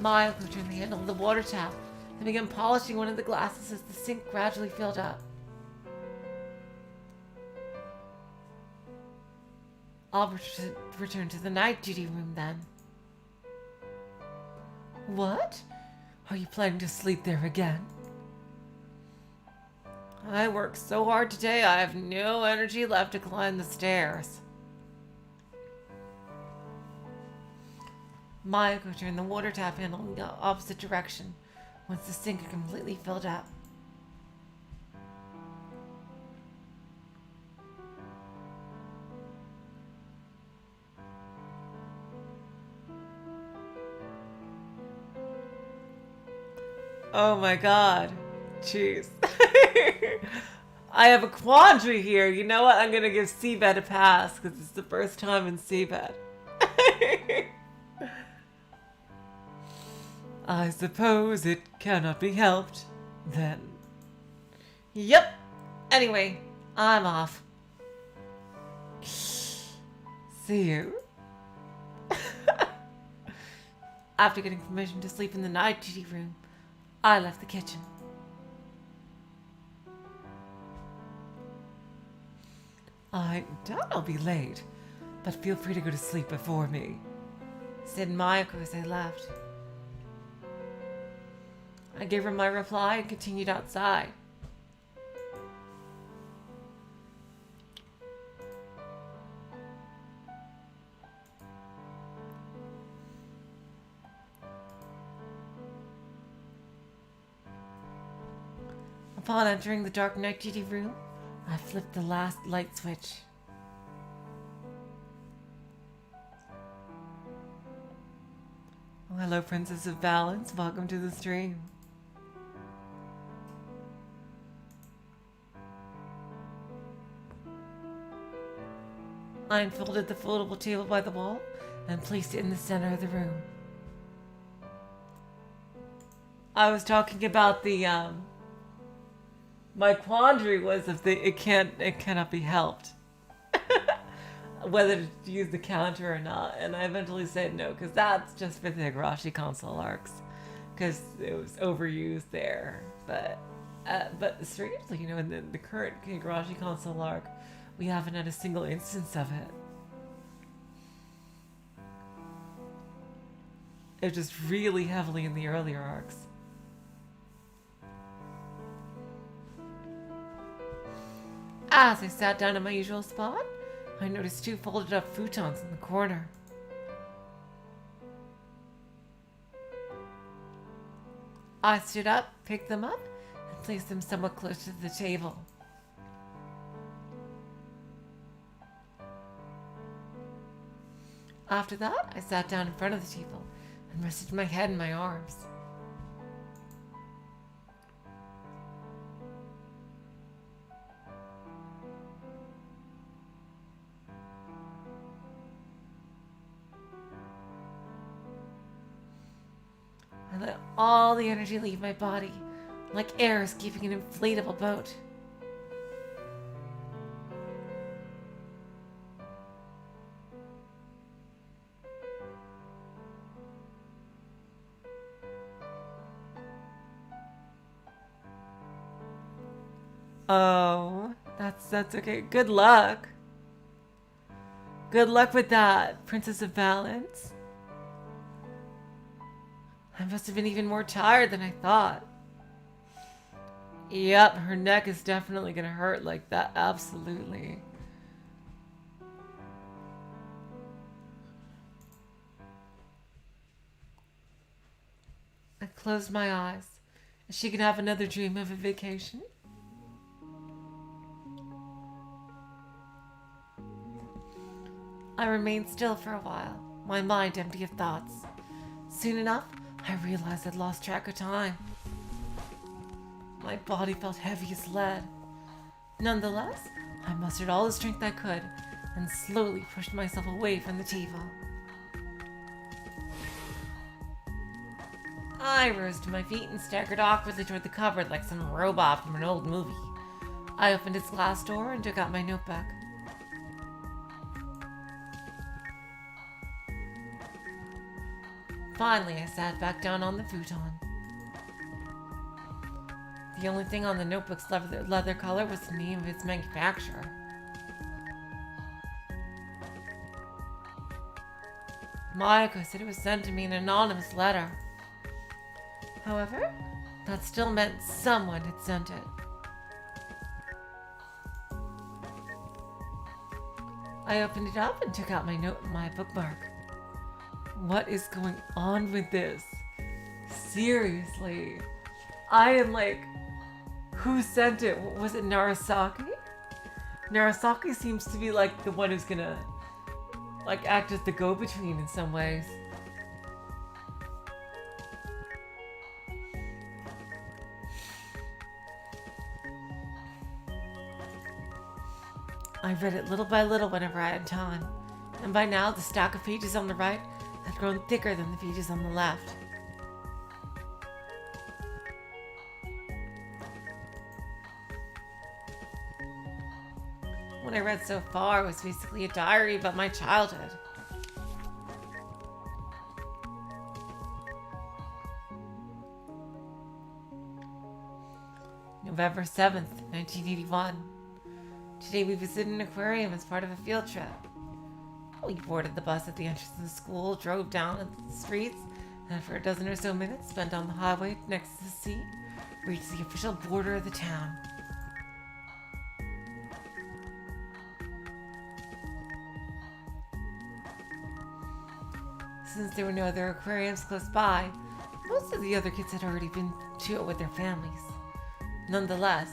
Mayako turned the handle of the water tap and began polishing one of the glasses as the sink gradually filled up. I'll return to the night duty room then. What? Are you planning to sleep there again? I worked so hard today, I have no energy left to climb the stairs. Mayako turned the water tap handle in the opposite direction once the sink had completely filled up. Oh my god. Jeez. I have a quandary here. You know what? I'm gonna give Seabed a pass because it's the first time in Seabed. I suppose it cannot be helped, then. Yep. Anyway, I'm off. See you. After getting permission to sleep in the night duty room, I left the kitchen. I doubt I'll be late, but feel free to go to sleep before me, said Mayako as I left. I gave her my reply and continued outside. Upon entering the dark night duty room, I flipped the last light switch. Oh, hello, Princess of Balance. Welcome to the stream. I unfolded the foldable table by the wall and placed it in the center of the room. I was talking about the my quandary was if it cannot be helped. Whether to use the counter or not, and I eventually said no, because that's just for the Higurashi console arcs, because it was overused there. But strangely, you know, in the current Higurashi console arc, we haven't had a single instance of it. It's just really heavily in the earlier arcs. As I sat down in my usual spot, I noticed 2 folded up futons in the corner. I stood up, picked them up, and placed them somewhat close to the table. After that, I sat down in front of the table and rested my head in my arms. I let all the energy leave my body, like air escaping an inflatable boat. Oh, that's okay. Good luck. Good luck with that, Princess of Balance. I must have been even more tired than I thought. Yep, her neck is definitely gonna hurt like that. Absolutely. I closed my eyes. She can have another dream of a vacation. I remained still for a while, my mind empty of thoughts. Soon enough, I realized I'd lost track of time. My body felt heavy as lead. Nonetheless, I mustered all the strength I could and slowly pushed myself away from the table. I rose to my feet and staggered awkwardly toward the cupboard like some robot from an old movie. I opened its glass door and took out my notebook. Finally, I sat back down on the futon. The only thing on the notebook's leather color was the name of its manufacturer. Mayako said it was sent to me in an anonymous letter. However, that still meant someone had sent it. I opened it up and took out my bookmark. What is going on with this? Seriously. I am like, who sent it? Was it Narasaki? Narasaki seems to be like the one who's gonna like act as the go-between in some ways. I read it little by little whenever I had time, and by now the stack of pages on the right had grown thicker than the pages on the left. What I read so far was basically a diary about my childhood. November 7th, 1981. Today we visited an aquarium as part of a field trip. We boarded the bus at the entrance of the school, drove down the streets, and after a dozen or so minutes spent on the highway next to the sea, reached the official border of the town. Since there were no other aquariums close by, most of the other kids had already been to it with their families. Nonetheless,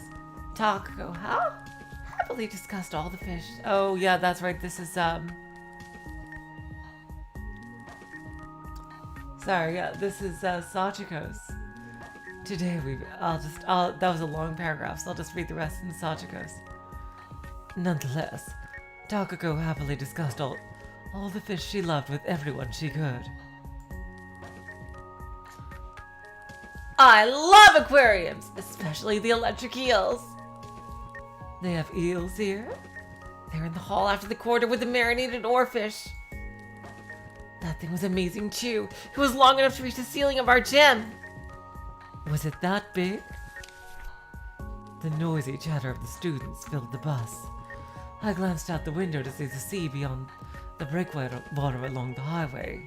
Takako happily discussed all the fish. Oh yeah, that's right. This is this is Sachiko's. Today that was a long paragraph, so I'll just read the rest in Sachiko's. Nonetheless, Takako happily discussed all the fish she loved with everyone she could. I love aquariums, especially the electric eels. They have eels here. They're in the hall after the quarter with the marinated oarfish. That thing was amazing too. It was long enough to reach the ceiling of our gym. Was it that big? The noisy chatter of the students filled the bus. I glanced out the window to see the sea beyond the breakwater along the highway.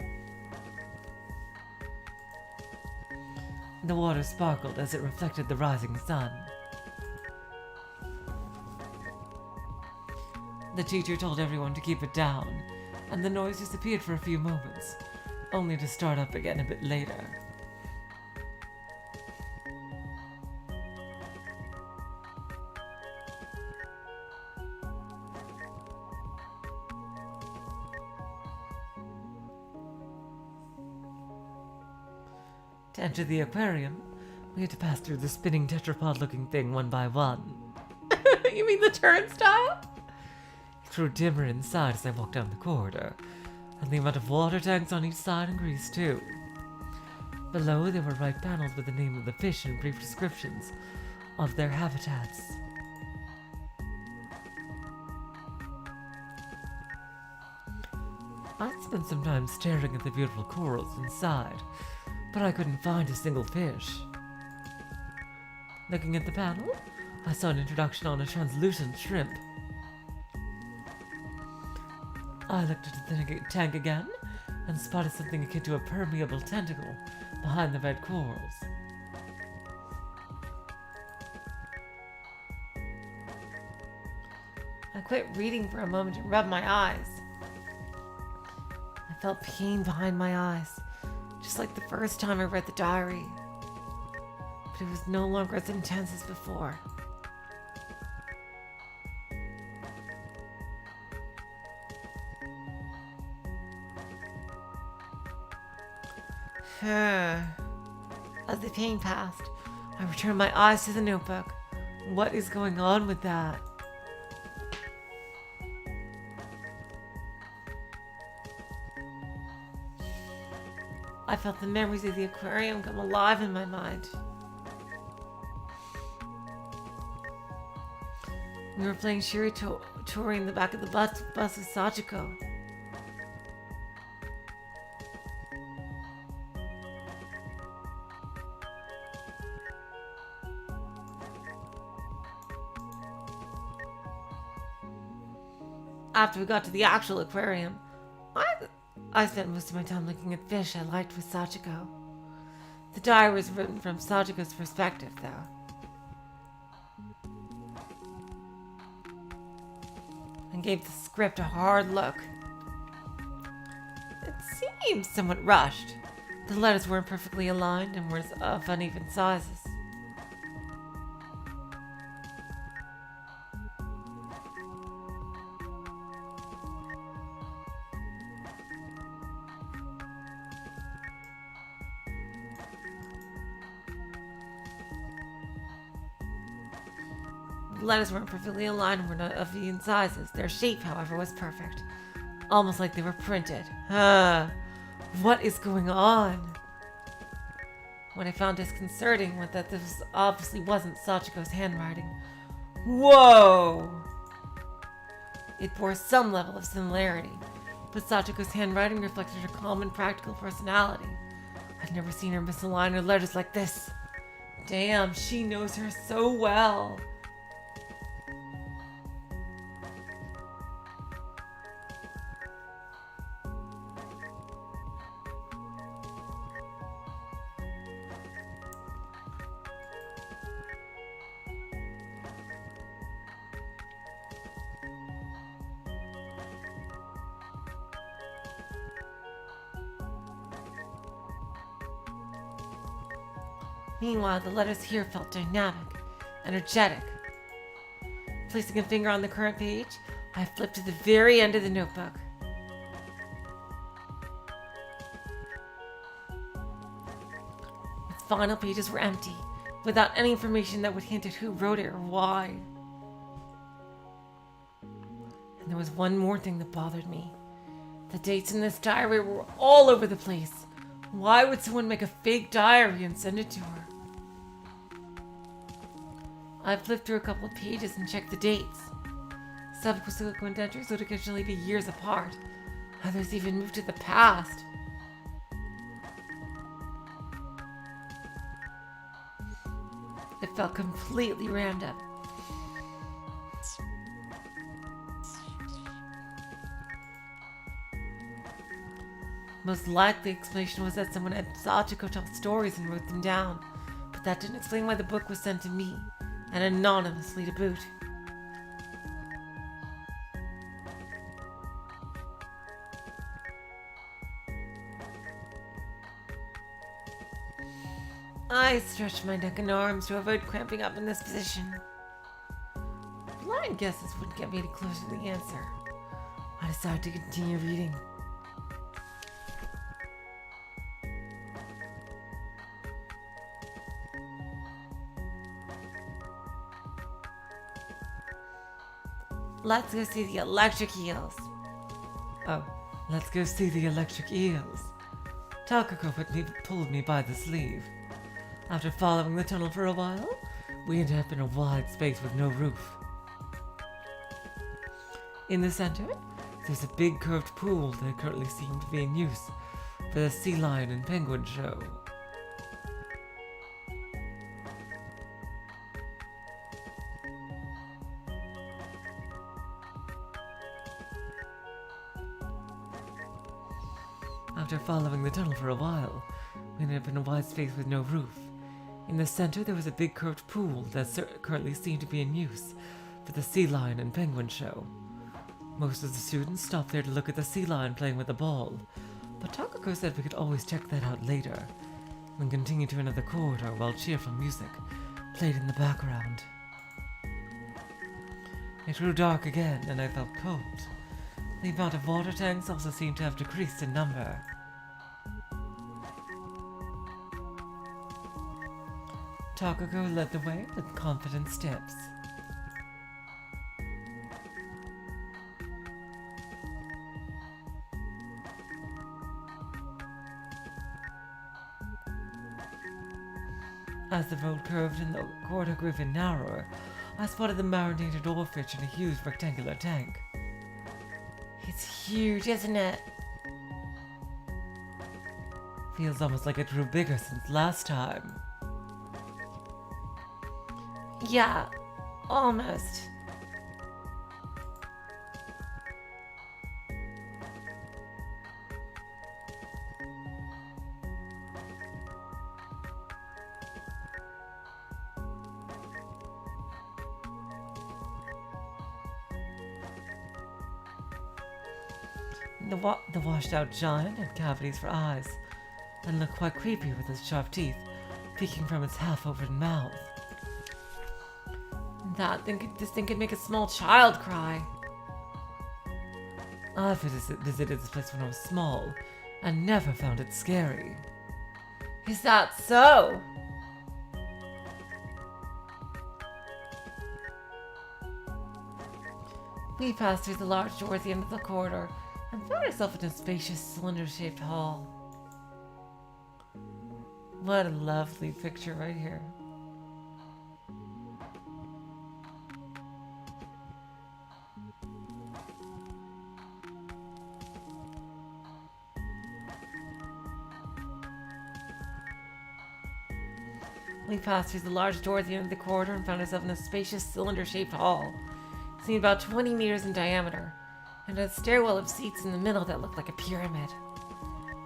The water sparkled as it reflected the rising sun. The teacher told everyone to keep it down, and the noise disappeared for a few moments, only to start up again a bit later. To enter the aquarium, we had to pass through the spinning tetrapod-looking thing one by one. You mean the turnstile? It grew dimmer inside as I walked down the corridor, and the amount of water tanks on each side increased too. Below, there were right panels with the name of the fish and brief descriptions of their habitats. I'd spent some time staring at the beautiful corals inside, but I couldn't find a single fish. Looking at the panel, I saw an introduction on a translucent shrimp. I looked at the tank again and spotted something akin to a permeable tentacle behind the red corals. I quit reading for a moment and rubbed my eyes. I felt pain behind my eyes, just like the first time I read the diary. But it was no longer as intense as before. As the pain passed, I returned my eyes to the notebook. What is going on with that? I felt the memories of the aquarium come alive in my mind. We were playing Shiri-tori in the back of the bus with Sachiko. After we got to the actual aquarium, I spent most of my time looking at fish I liked with Sachiko. The diary was written from Sachiko's perspective, though. And gave the script a hard look. It seemed somewhat rushed. The letters weren't perfectly aligned and were of uneven sizes. The letters weren't perfectly aligned and were not of even sizes. Their shape, however, was perfect. Almost like they were printed. What is going on? What I found disconcerting was that this obviously wasn't Sachiko's handwriting. Whoa! It bore some level of similarity, but Sachiko's handwriting reflected her calm and practical personality. I'd never seen her misalign her letters like this. Damn, she knows her so well. Meanwhile, the letters here felt dynamic, energetic. Placing a finger on the current page, I flipped to the very end of the notebook. Its final pages were empty, without any information that would hint at who wrote it or why. And there was one more thing that bothered me. The dates in this diary were all over the place. Why would someone make a fake diary and send it to her? I flipped through a couple of pages and checked the dates. Subsequent entries would occasionally be years apart. Others even moved to the past. It felt completely random. Most likely explanation was that someone had Sachiko tell stories and wrote them down, but that didn't explain why the book was sent to me, and anonymously to boot. I stretched my neck and arms to avoid cramping up in this position. Blind guesses wouldn't get me any closer to the answer. I decided to continue reading. Let's go see the electric eels. Oh, let's go see the electric eels. Takako pulled me by the sleeve. After following the tunnel for a while, we ended up in a wide space with no roof. In the center, there's a big curved pool that currently seems to be in use for the sea lion and penguin show. After following the tunnel for a while, we ended up in a wide space with no roof. In the center, there was a big curved pool that currently seemed to be in use for the sea lion and penguin show. Most of the students stopped there to look at the sea lion playing with a ball, but Takako said we could always check that out later, and continued to another corridor while cheerful music played in the background. It grew dark again, and I felt cold. The amount of water tanks also seemed to have decreased in number. Takako led the way with confident steps. As the road curved and the corridor grew even narrower, I spotted the marinated oarfish in a huge rectangular tank. It's huge, isn't it? Feels almost like it grew bigger since last time. Yeah, almost. The washed-out giant had cavities for eyes, and looked quite creepy with its sharp teeth peeking from its half-open mouth. This thing could make a small child cry. I visited this place when I was small, and never found it scary. Is that so? We passed through the large door at the end of the corridor and found ourselves in a spacious cylinder-shaped hall. What a lovely picture right here. We passed through the large door at the end of the corridor and found ourselves in a spacious cylinder-shaped hall, seemed about 20 meters in diameter, and had a stairwell of seats in the middle that looked like a pyramid.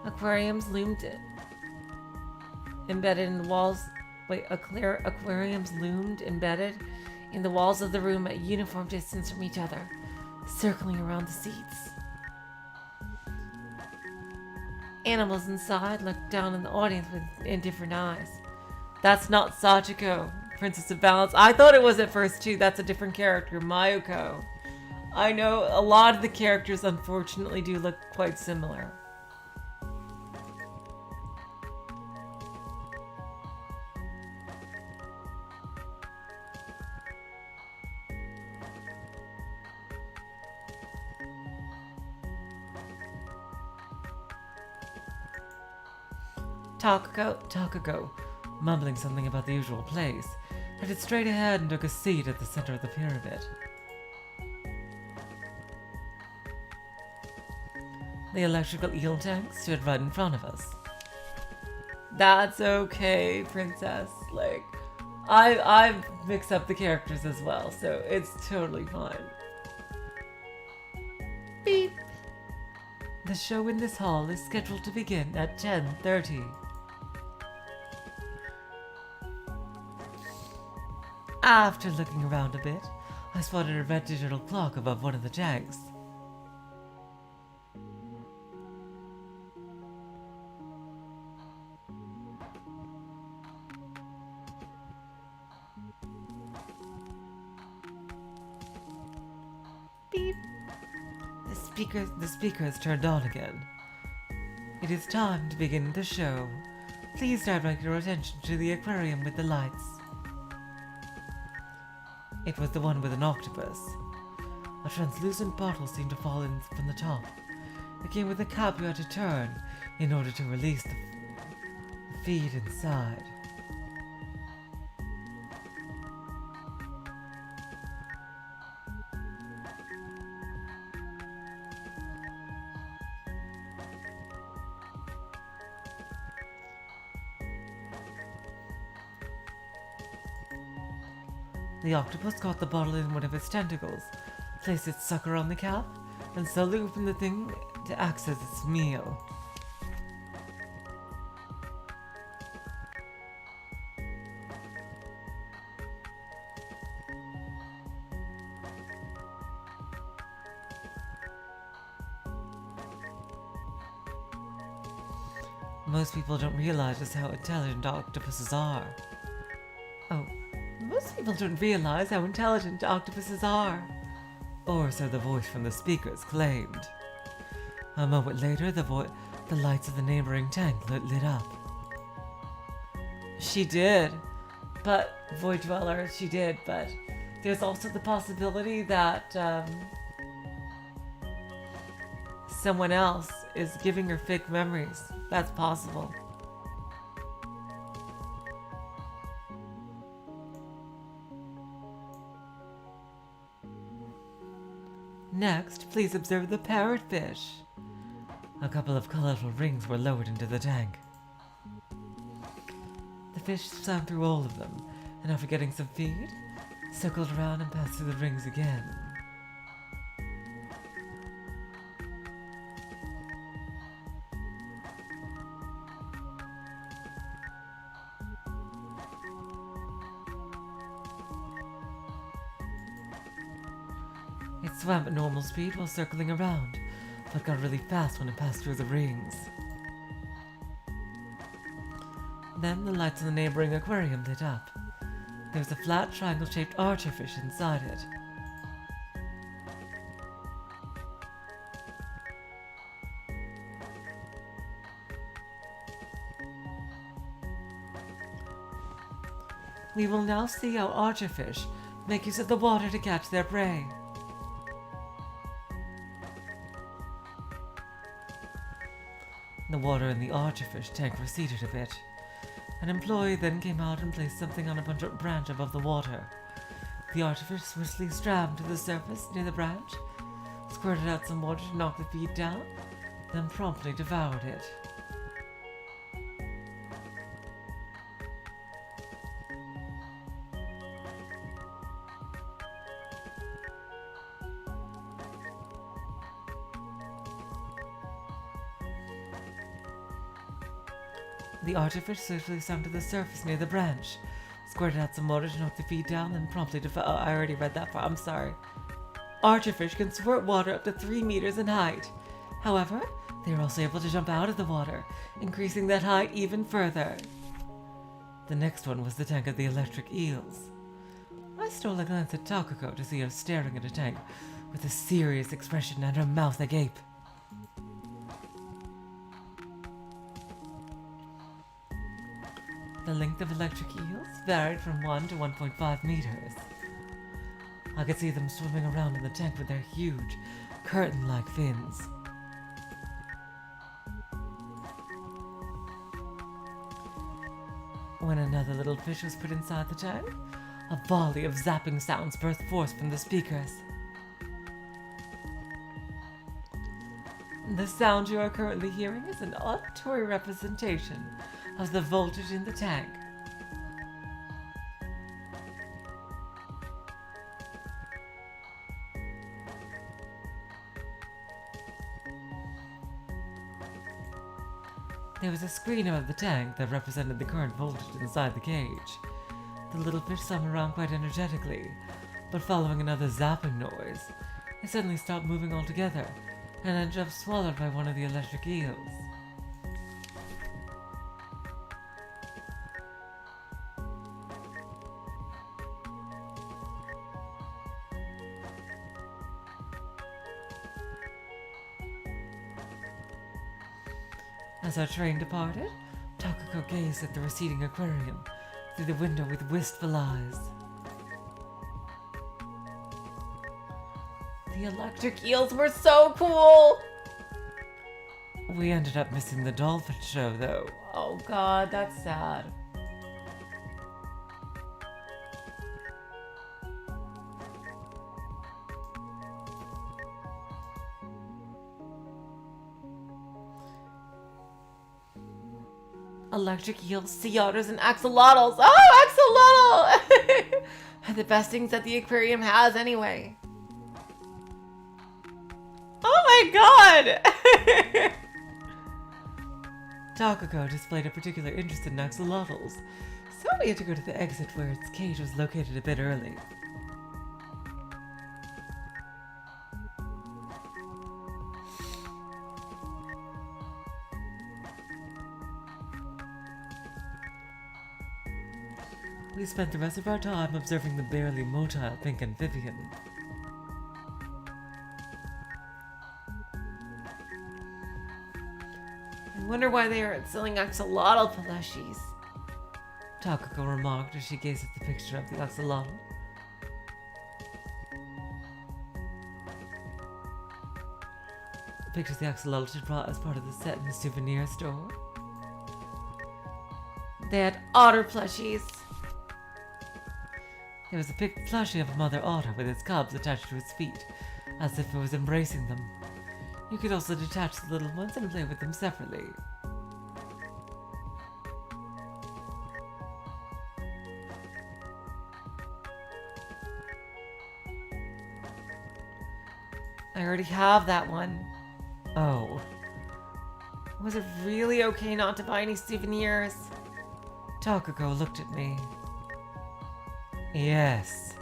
Aquariums loomed embedded in the walls. Aquariums loomed embedded in the walls of the room at uniform distance from each other, circling around the seats. Animals inside looked down on the audience with indifferent eyes. That's not Sachiko, Princess of Balance. I thought it was at first too. That's a different character, Mayuko. I know a lot of the characters unfortunately do look quite similar. Takako, mumbling something about the usual place, headed straight ahead and took a seat at the center of the pyramid. The electrical eel tank stood right in front of us. That's okay, princess. Like, I've mixed up the characters as well, so it's totally fine. Beep. The show in this hall is scheduled to begin at 10:30. After looking around a bit, I spotted a red digital clock above one of the tanks. Beep. The speaker is turned on again. It is time to begin the show. Please direct your attention to the aquarium with the lights. It was the one with an octopus. a translucent bottle seemed to fall in from the top. It came with a cap you had to turn in order to release the feed inside. The octopus caught the bottle in one of its tentacles, placed its sucker on the cap, and slowly opened the thing to access its meal. Most people don't realize just how intelligent octopuses are. Oh, most people don't realize how intelligent octopuses are. Or so the voice from the speakers claimed. A moment later, the lights of the neighboring tank lit up. She did, but Void Dweller, she did, but there's also the possibility that someone else is giving her fake memories. That's possible. Next, please observe the parrotfish. A couple of colorful rings were lowered into the tank. The fish swam through all of them, and after getting some feed, circled around and passed through the rings again. It swam at normal speed while circling around, but got really fast when it passed through the rings. Then the lights in the neighboring aquarium lit up. There was a flat triangle-shaped archerfish inside it. We will now see how archerfish make use of the water to catch their prey. The water in the archerfish tank receded a bit. An employee then came out and placed something on a branch above the water. The archerfish swiftly swam to the surface near the branch, squirted out some water to knock the feed down, then promptly devoured it. The archerfish swiftly swam to the surface near the branch, squirted out some water to knock the feed down, then promptly devoured. Oh, I already read that part. I'm sorry. Archerfish can squirt water up to 3 meters in height. However, they are also able to jump out of the water, increasing that height even further. The next one was the tank of the electric eels. I stole a glance at Takako to see her staring at a tank with a serious expression and her mouth agape. The length of electric eels varied from 1 to 1.5 meters. I could see them swimming around in the tank with their huge, curtain-like fins. When another little fish was put inside the tank, a volley of zapping sounds burst forth from the speakers. The sound you are currently hearing is an auditory representation of the voltage in the tank. There was a screen above the tank that represented the current voltage inside the cage. The little fish swam around quite energetically, but following another zapping noise, it suddenly stopped moving altogether and ended up swallowed by one of the electric eels. As our train departed, Takako gazed at the receding aquarium through the window with wistful eyes. The electric eels were so cool! We ended up missing the dolphin show, though. Oh god, that's sad. Electric eels, sea otters, and axolotls. Oh, axolotl! The best things that the aquarium has, anyway. Oh my god! Takako displayed a particular interest in axolotls, so we had to go to the exit where its cage was located a bit early. We spent the rest of our time observing the barely motile pink amphibian. I wonder why they aren't selling axolotl plushies. Takako remarked as she gazed at the picture of the axolotl. The pictures the axolotl had brought as part of the set in the souvenir store. They had otter plushies. There was a big plushie of a mother otter with its cubs attached to its feet, as if it was embracing them. You could also detach the little ones and play with them separately. I already have that one. Oh, Was it really okay not to buy any souvenirs? Takako looked at me. Yes.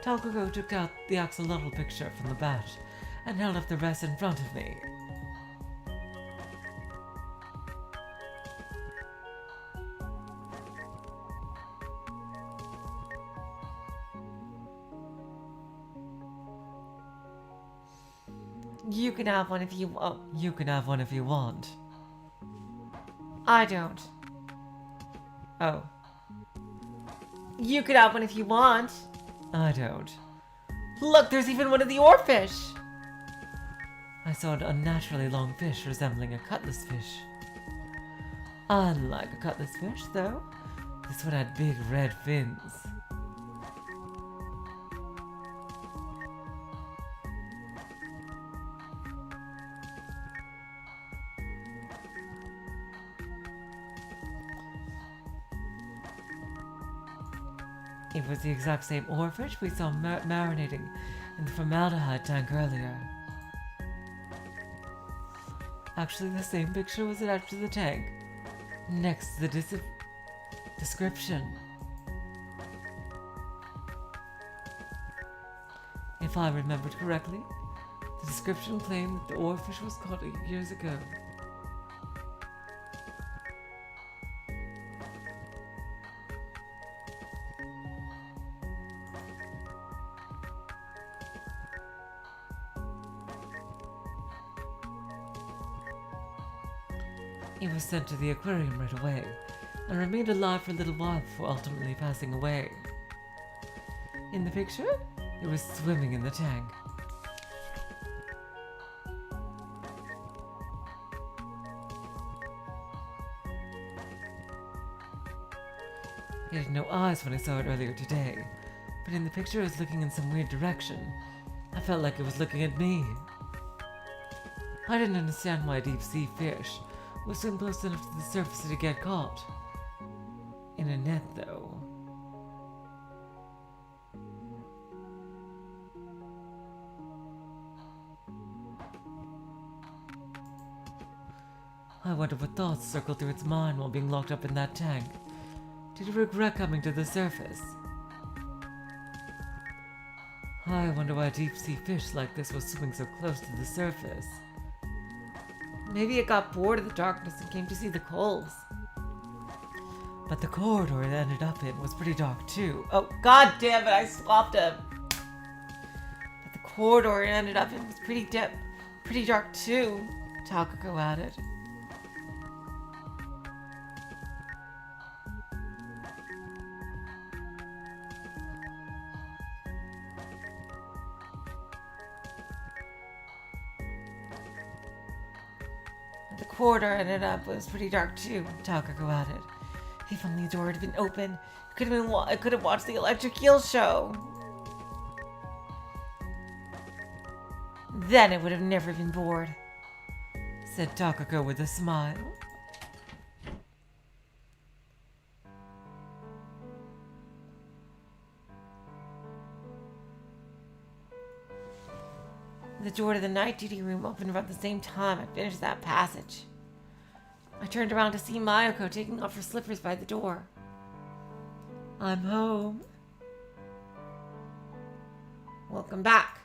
Takako took out the axolotl picture from the batch and held up the rest in front of me. You can have one if you want. You can have one if you want. I don't. Oh, You could have one if you want. I don't. Look, there's even one of the oarfish. I saw an unnaturally long fish resembling a cutlass fish. Unlike a cutlass fish, though, this one had big red fins. It was the exact same oarfish we saw marinating in the formaldehyde tank earlier. Actually, the same picture was attached to the tank, next to the description. If I remembered correctly, the description claimed that the oarfish was caught 8 years ago. It was sent to the aquarium right away, and remained alive for a little while before ultimately passing away. In the picture, it was swimming in the tank. It had no eyes when I saw it earlier today, but in the picture it was looking in some weird direction. I felt like it was looking at me. I didn't understand why a deep-sea fish would swim close enough to the surface to get caught. In a net, though. I wonder what thoughts circled through its mind while being locked up in that tank. Did it regret coming to the surface? I wonder why a deep-sea fish like this was swimming so close to the surface. Maybe it got bored of the darkness and came to see the coals. But the corridor it ended up in was pretty dark too. Oh, god damn it, I swapped him. But the corridor it ended up in was pretty dark too. Takako added. The corridor ended up was pretty dark too, Takako added. If only the door had been open, I could have watched the electric eel show. Then it would have never been bored, said Takako with a smile. The door to the night duty room opened about the same time I finished that passage. I turned around to see Mayuko taking off her slippers by the door. I'm home. Welcome back.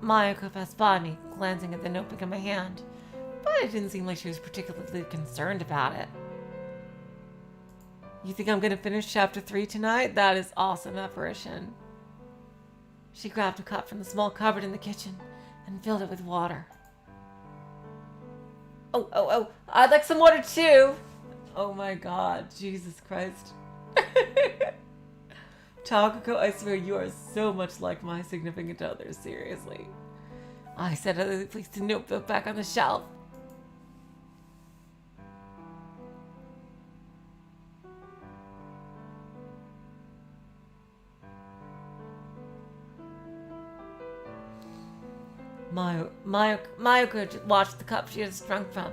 Mayuko passed by me, glancing at the notebook in my hand, but it didn't seem like she was particularly concerned about it. You think I'm gonna finish chapter 3 tonight? That is awesome, apparition. She grabbed a cup from the small cupboard in the kitchen and filled it with water. Oh, I'd like some water too. Oh my god, Jesus Christ. Takako, I swear you are so much like my significant other, seriously. I said I placed the notebook back on the shelf. Mayuko watched the cup she had just drunk from,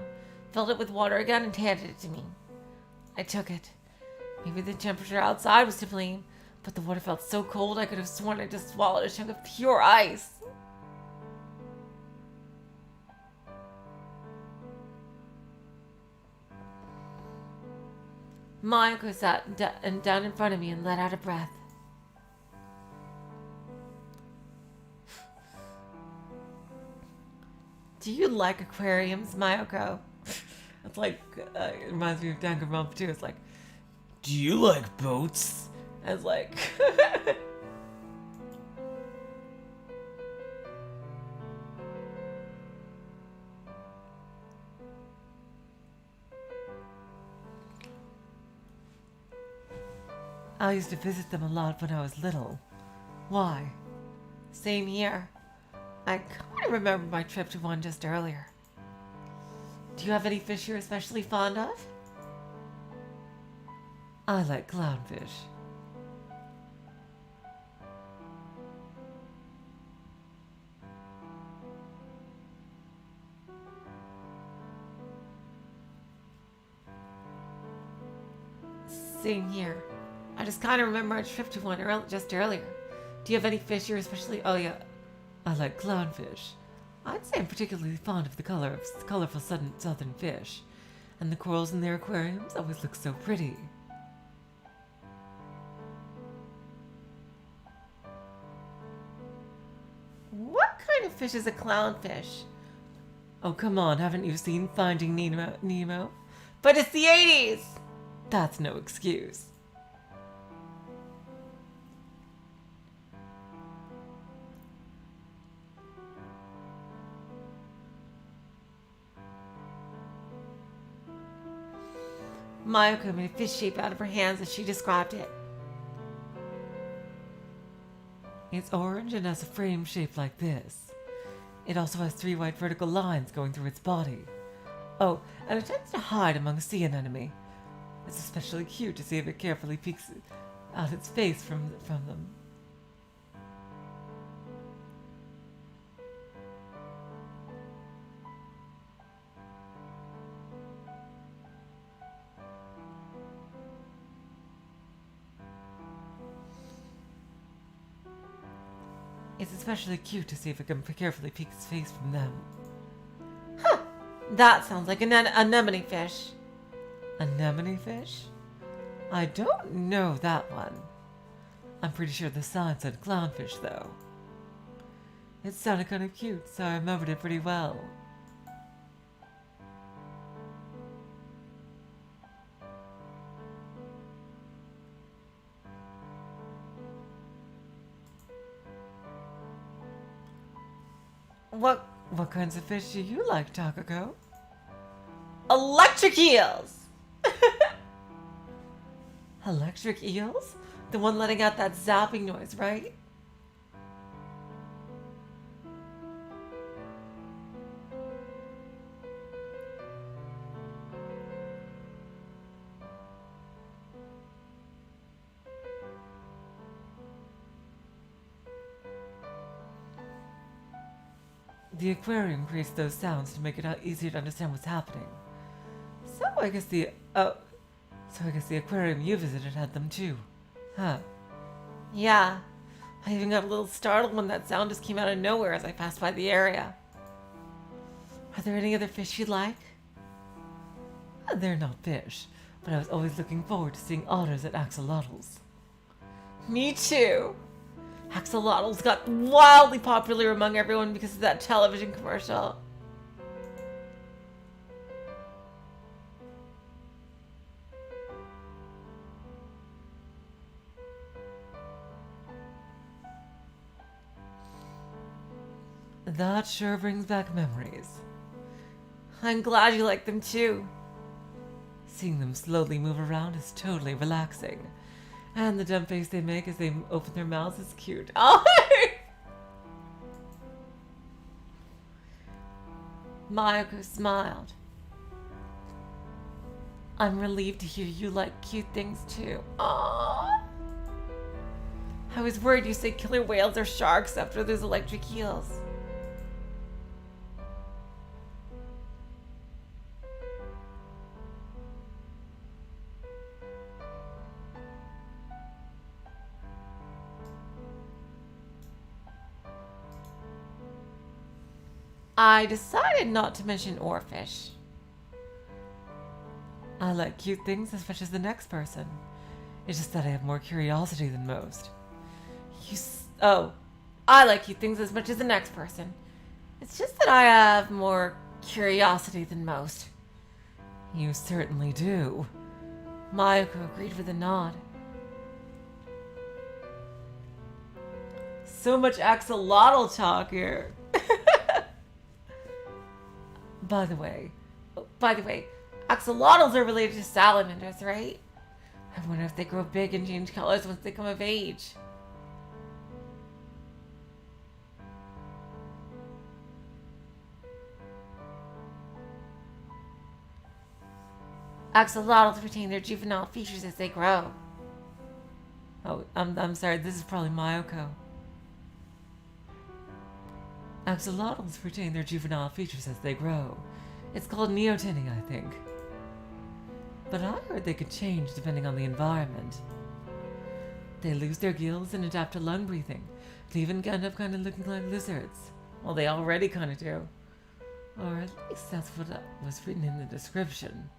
filled it with water again, and handed it to me. I took it. Maybe the temperature outside was to blame, but the water felt so cold I could have sworn I just swallowed a chunk of pure ice. Mayuko sat down in front of me and let out a breath. Do you like aquariums, Mayuko? It's like, it reminds me of Danganronpa too. It's like, do you like boats? And it's like, I used to visit them a lot when I was little. Why? Same here. I kind of remember my trip to one just earlier. Do you have any fish you're especially fond of? I like clownfish. Same here. I just kind of remember our trip to one just earlier. Do you have any fish you're especially... Oh, yeah. I like clownfish. I'd say I'm particularly fond of the colorful southern fish. And the corals in their aquariums always look so pretty. What kind of fish is a clownfish? Oh, come on, haven't you seen Finding Nemo? But it's the 80s! That's no excuse. Mayuko made a fish shape out of her hands as she described it. It's orange and has a frame shaped like this. It also has 3 white vertical lines going through its body. Oh, and it tends to hide among sea anemone. It's especially cute to see if it carefully peeks out its face from them. It's especially cute to see if it can carefully peek its face from them. Huh. That sounds like an anemone fish. Anemone fish? I don't know that one. I'm pretty sure the sign said clownfish, though. It sounded kind of cute, so I remembered it pretty well. What kinds of fish do you like, Takako? Electric eels! Electric eels? The one letting out that zapping noise, right? The aquarium creates those sounds to make it easier to understand what's happening. So I guess the aquarium you visited had them too, huh? Yeah. I even got a little startled when that sound just came out of nowhere as I passed by the area. Are there any other fish you like? They're not fish, but I was always looking forward to seeing otters at axolotls. Me too. Axolotls got wildly popular among everyone because of that television commercial. That sure brings back memories. I'm glad you like them too. Seeing them slowly move around is totally relaxing. And the dumb face they make as they open their mouths is cute. Oh! Mayako smiled. I'm relieved to hear you like cute things too. Aww. I was worried you said killer whales or sharks after those electric eels. I decided not to mention oarfish. I like cute things as much as the next person. It's just that I have more curiosity than most. I like cute things as much as the next person. It's just that I have more curiosity than most. You certainly do. Mayako agreed with a nod. So much axolotl talk here. By the way, axolotls are related to salamanders, right? I wonder if they grow big and change colors once they come of age. Axolotls retain their juvenile features as they grow. Oh, I'm sorry, this is probably Mayoko. Axolotls retain their juvenile features as they grow. It's called neotinning, I think. But I heard they could change depending on the environment. They lose their gills and adapt to lung breathing. They even end up kind of looking like lizards. Well, they already kind of do. Or at least that's what was written in the description.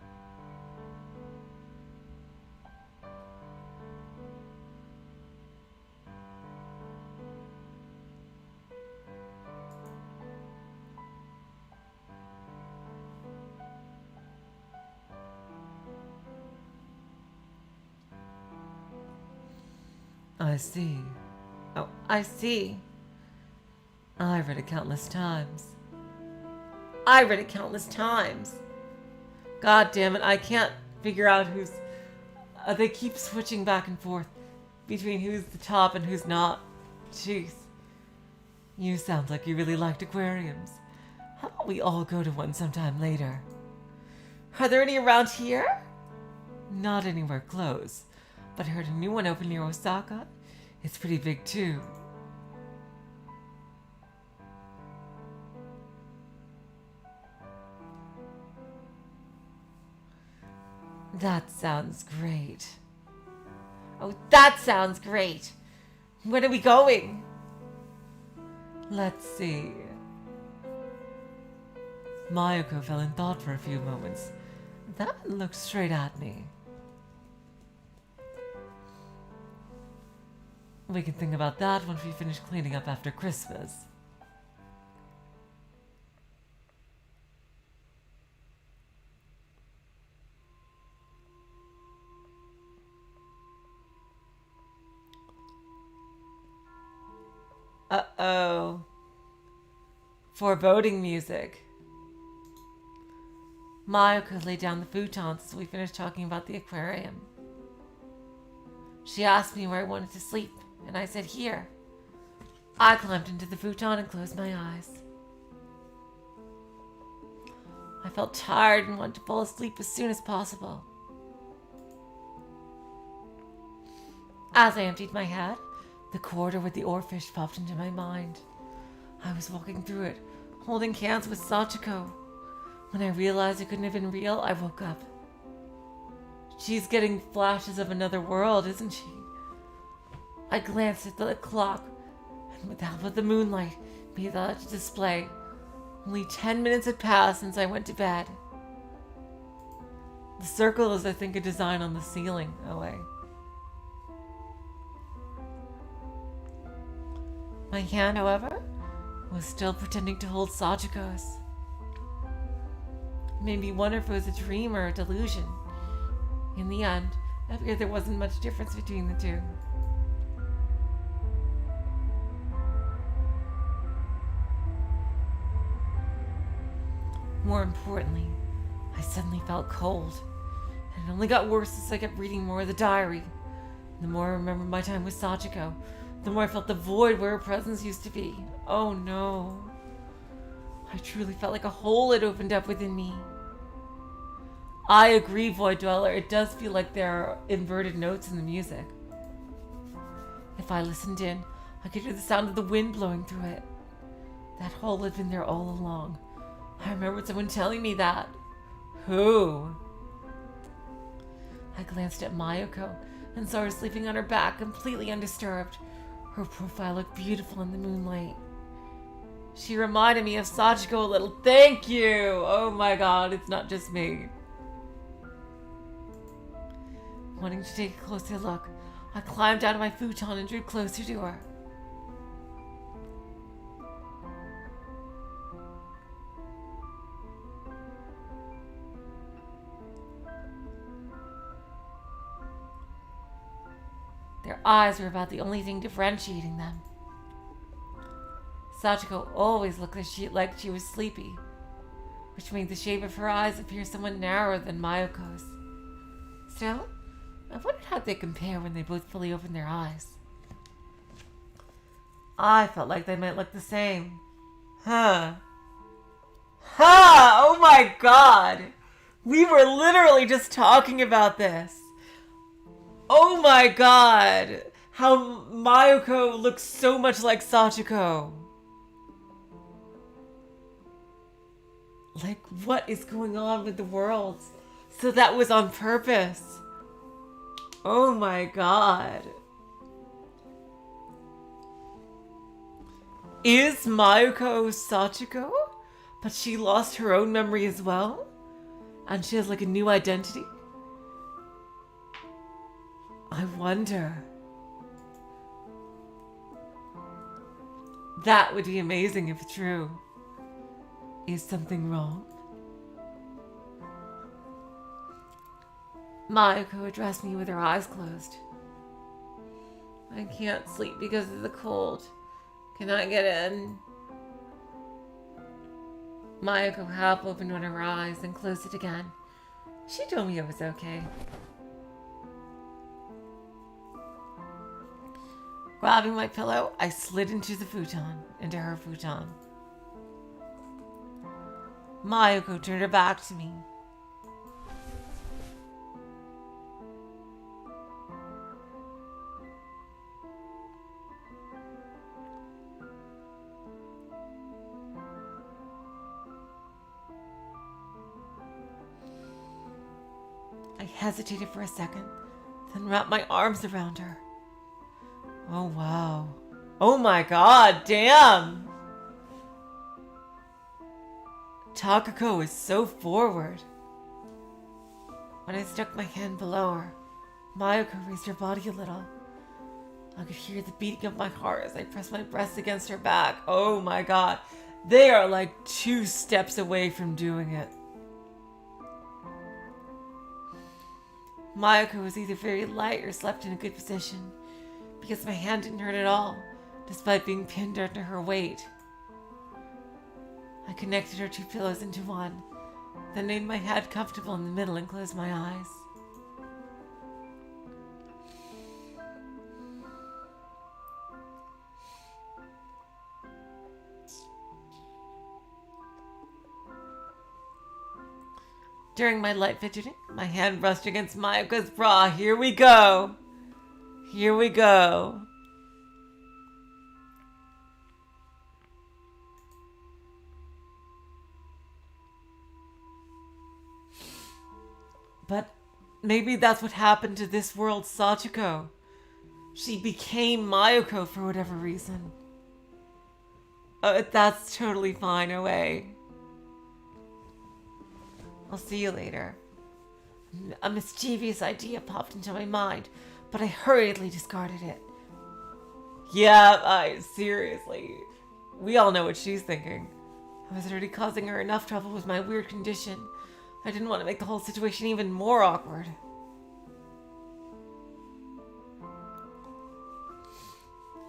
I see. Oh, I see. I read it countless times. I read it countless times. God damn it, I can't figure out who's... they keep switching back and forth between who's the top and who's not. Jeez. You sound like you really liked aquariums. How about we all go to one sometime later? Are there any around here? Not anywhere close, but I heard a new one open near Osaka. It's pretty big too. That sounds great. Oh, that sounds great. When are we going? Let's see. Mayoko fell in thought for a few moments, then looked straight at me. We can think about that once we finish cleaning up after Christmas. Uh-oh. Foreboding music. Mayoko laid down the futons as we finished talking about the aquarium. She asked me where I wanted to sleep, and I said here. I climbed into the futon and closed my eyes. I felt tired and wanted to fall asleep as soon as possible. As I emptied my head, the corridor with the oarfish popped into my mind. I was walking through it, holding hands with Sachiko. When I realized it couldn't have been real, I woke up. She's getting flashes of another world, isn't she? I glanced at the clock, and with the help of the moonlight, made that display. Only 10 minutes had passed since I went to bed. The circle is, I think, a design on the ceiling. My hand, however, was still pretending to hold Sachiko's. It made me wonder if it was a dream or a delusion. In the end, I figured there wasn't much difference between the two. More importantly, I suddenly felt cold, and it only got worse as I kept reading more of the diary. The more I remembered my time with Sachiko, the more I felt the void where her presence used to be. Oh no. I truly felt like a hole had opened up within me. I agree, Void Dweller, it does feel like there are inverted notes in the music. If I listened in, I could hear the sound of the wind blowing through it. That hole had been there all along. I remembered someone telling me that. Who? I glanced at Mayuko and saw her sleeping on her back, completely undisturbed. Her profile looked beautiful in the moonlight. She reminded me of Sachiko a little. Thank you! Oh my god, it's not just me. Wanting to take a closer look, I climbed out of my futon and drew closer to her. Their eyes were about the only thing differentiating them. Sachiko always looked like she was sleepy, which made the shape of her eyes appear somewhat narrower than Mayuko's. Still, I wondered how they compare when they both fully opened their eyes. I felt like they might look the same. Huh. Ha! Oh my god! We were literally just talking about this. Oh my god! How Mayuko looks so much like Sachiko. Like, what is going on with the worlds? So that was on purpose. Oh my god. Is Mayuko Sachiko? But she lost her own memory as well? And she has like a new identity? I wonder. That would be amazing if true. Is something wrong? Mayuko addressed me with her eyes closed. I can't sleep because of the cold. Can I get in? Mayuko half opened one of her eyes and closed it again. She told me it was okay. Grabbing my pillow, I slid into her futon. Mayuko turned her back to me. I hesitated for a second, then wrapped my arms around her. Oh wow. Oh my god, damn! Takako is so forward. When I stuck my hand below her, Mayuko raised her body a little. I could hear the beating of my heart as I pressed my breast against her back. Oh my god. They are like 2 steps away from doing it. Mayuko was either very light or slept in a good position, because my hand didn't hurt at all, despite being pinned under her weight. I connected her 2 pillows into one, then made my head comfortable in the middle and closed my eyes. During my light fidgeting, my hand brushed against Mayoko's bra. Here we go. Here we go. But maybe that's what happened to this world's Sachiko. She became Mayoko for whatever reason. That's totally fine, away. I'll see you later. A mischievous idea popped into my mind, but I hurriedly discarded it. Yeah, seriously. We all know what she's thinking. I was already causing her enough trouble with my weird condition. I didn't want to make the whole situation even more awkward.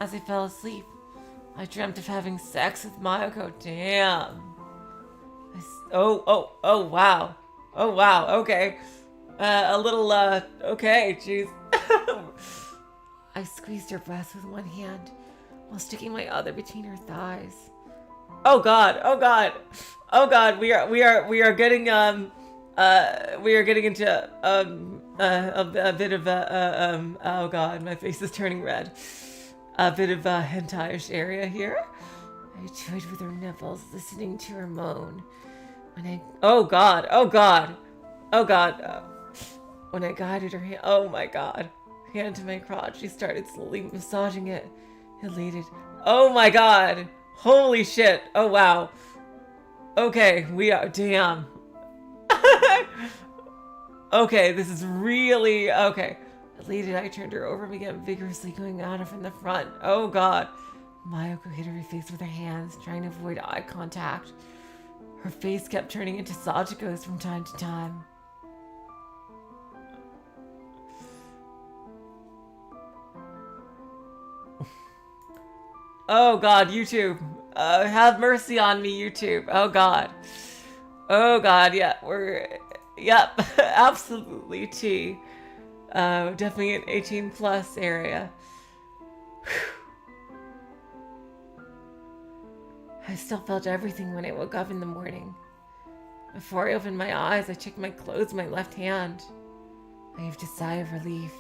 As I fell asleep, I dreamt of having sex with Mayoko. Damn. Oh, wow. Oh, wow, okay. Okay, jeez. I squeezed her breast with one hand while sticking my other between her thighs. Oh god, we are getting into a bit of oh god, my face is turning red. A bit of a hentai-ish area here. I toyed with her nipples, listening to her moan. Oh god. When I guided her hand, oh my god, hand to my crotch, she started slowly massaging it. Elated. Oh my god. Holy shit. Oh wow. Okay, we are, damn. Okay, this is really, okay. Elated, I turned her over and began vigorously going at her from the front. Oh god. Mayoko hid her face with her hands, trying to avoid eye contact. Her face kept turning into Sachiko's from time to time. Oh god, YouTube. Have mercy on me, YouTube. Oh god. Oh god, yeah, yep, absolutely T. Definitely an 18 plus area. I still felt everything when I woke up in the morning. Before I opened my eyes, I checked my clothes in my left hand. I heaved a sigh of relief.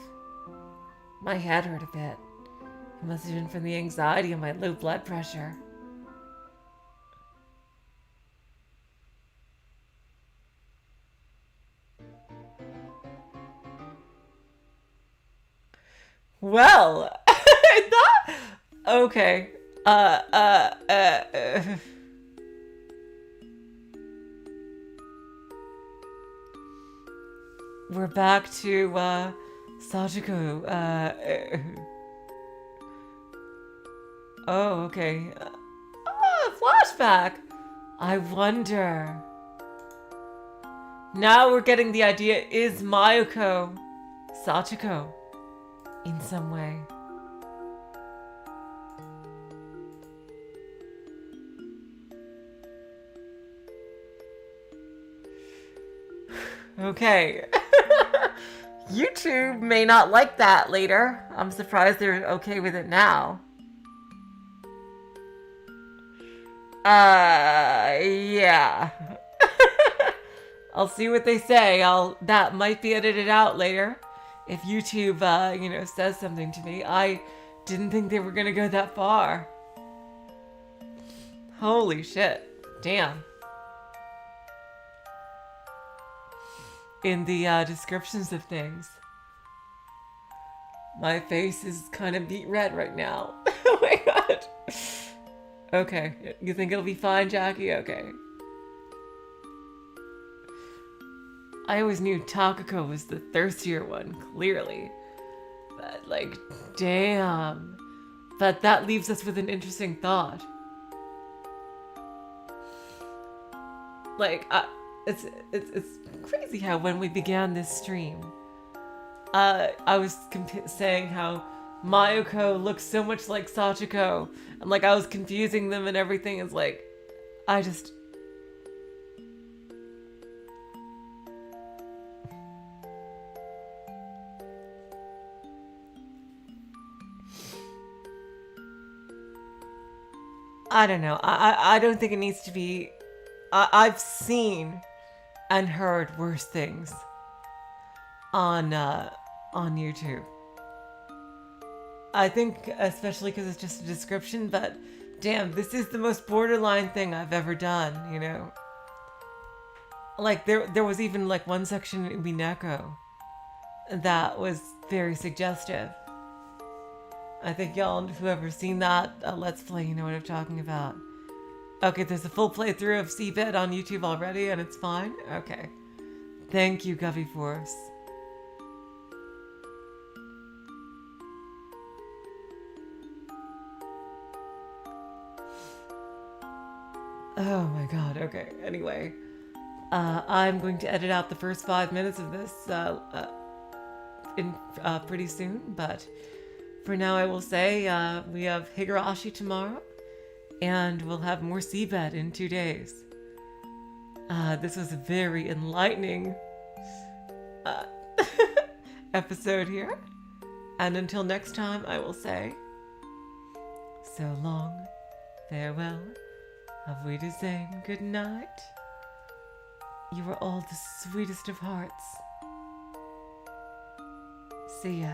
My head hurt a bit. It must have been from the anxiety and my low blood pressure. Well, that, okay. We're back to, Sachiko, oh, okay. Flashback! I wonder. Now we're getting the idea, is Mayoko Sachiko in some way? Okay. YouTube may not like that later. I'm surprised they're okay with it now. Yeah. I'll see what they say. That might be edited out later. If YouTube, says something to me. I didn't think they were gonna go that far. Holy shit. Damn. In the descriptions of things. My face is kind of beet red right now. Oh my god. Okay, you think it'll be fine, Jackie? Okay. I always knew Takako was the thirstier one, clearly. But, like, damn. But that leaves us with an interesting thought. Like, it's crazy how when we began this stream, I was saying how Mayoko looks so much like Sachiko, and like I was confusing them and everything. Is like, I don't know. I don't think it needs to be. I've seen and heard worse things on YouTube. I think especially because it's just a description, but damn, this is the most borderline thing I've ever done, you know? Like, there was even, like, one section in Mineko that was very suggestive. I think y'all, whoever's seen that Let's Play, you know what I'm talking about. Okay, there's a full playthrough of Seabed on YouTube already, and it's fine? Okay. Thank you, Guppy Force. Oh my god, okay. Anyway, I'm going to edit out the first 5 minutes of this pretty soon, but for now I will say we have Higurashi tomorrow, and we'll have more Seabed in 2 days. This was a very enlightening episode here, and until next time I will say, so long, farewell, auf Wiedersehen, good night. You are all the sweetest of hearts. See ya.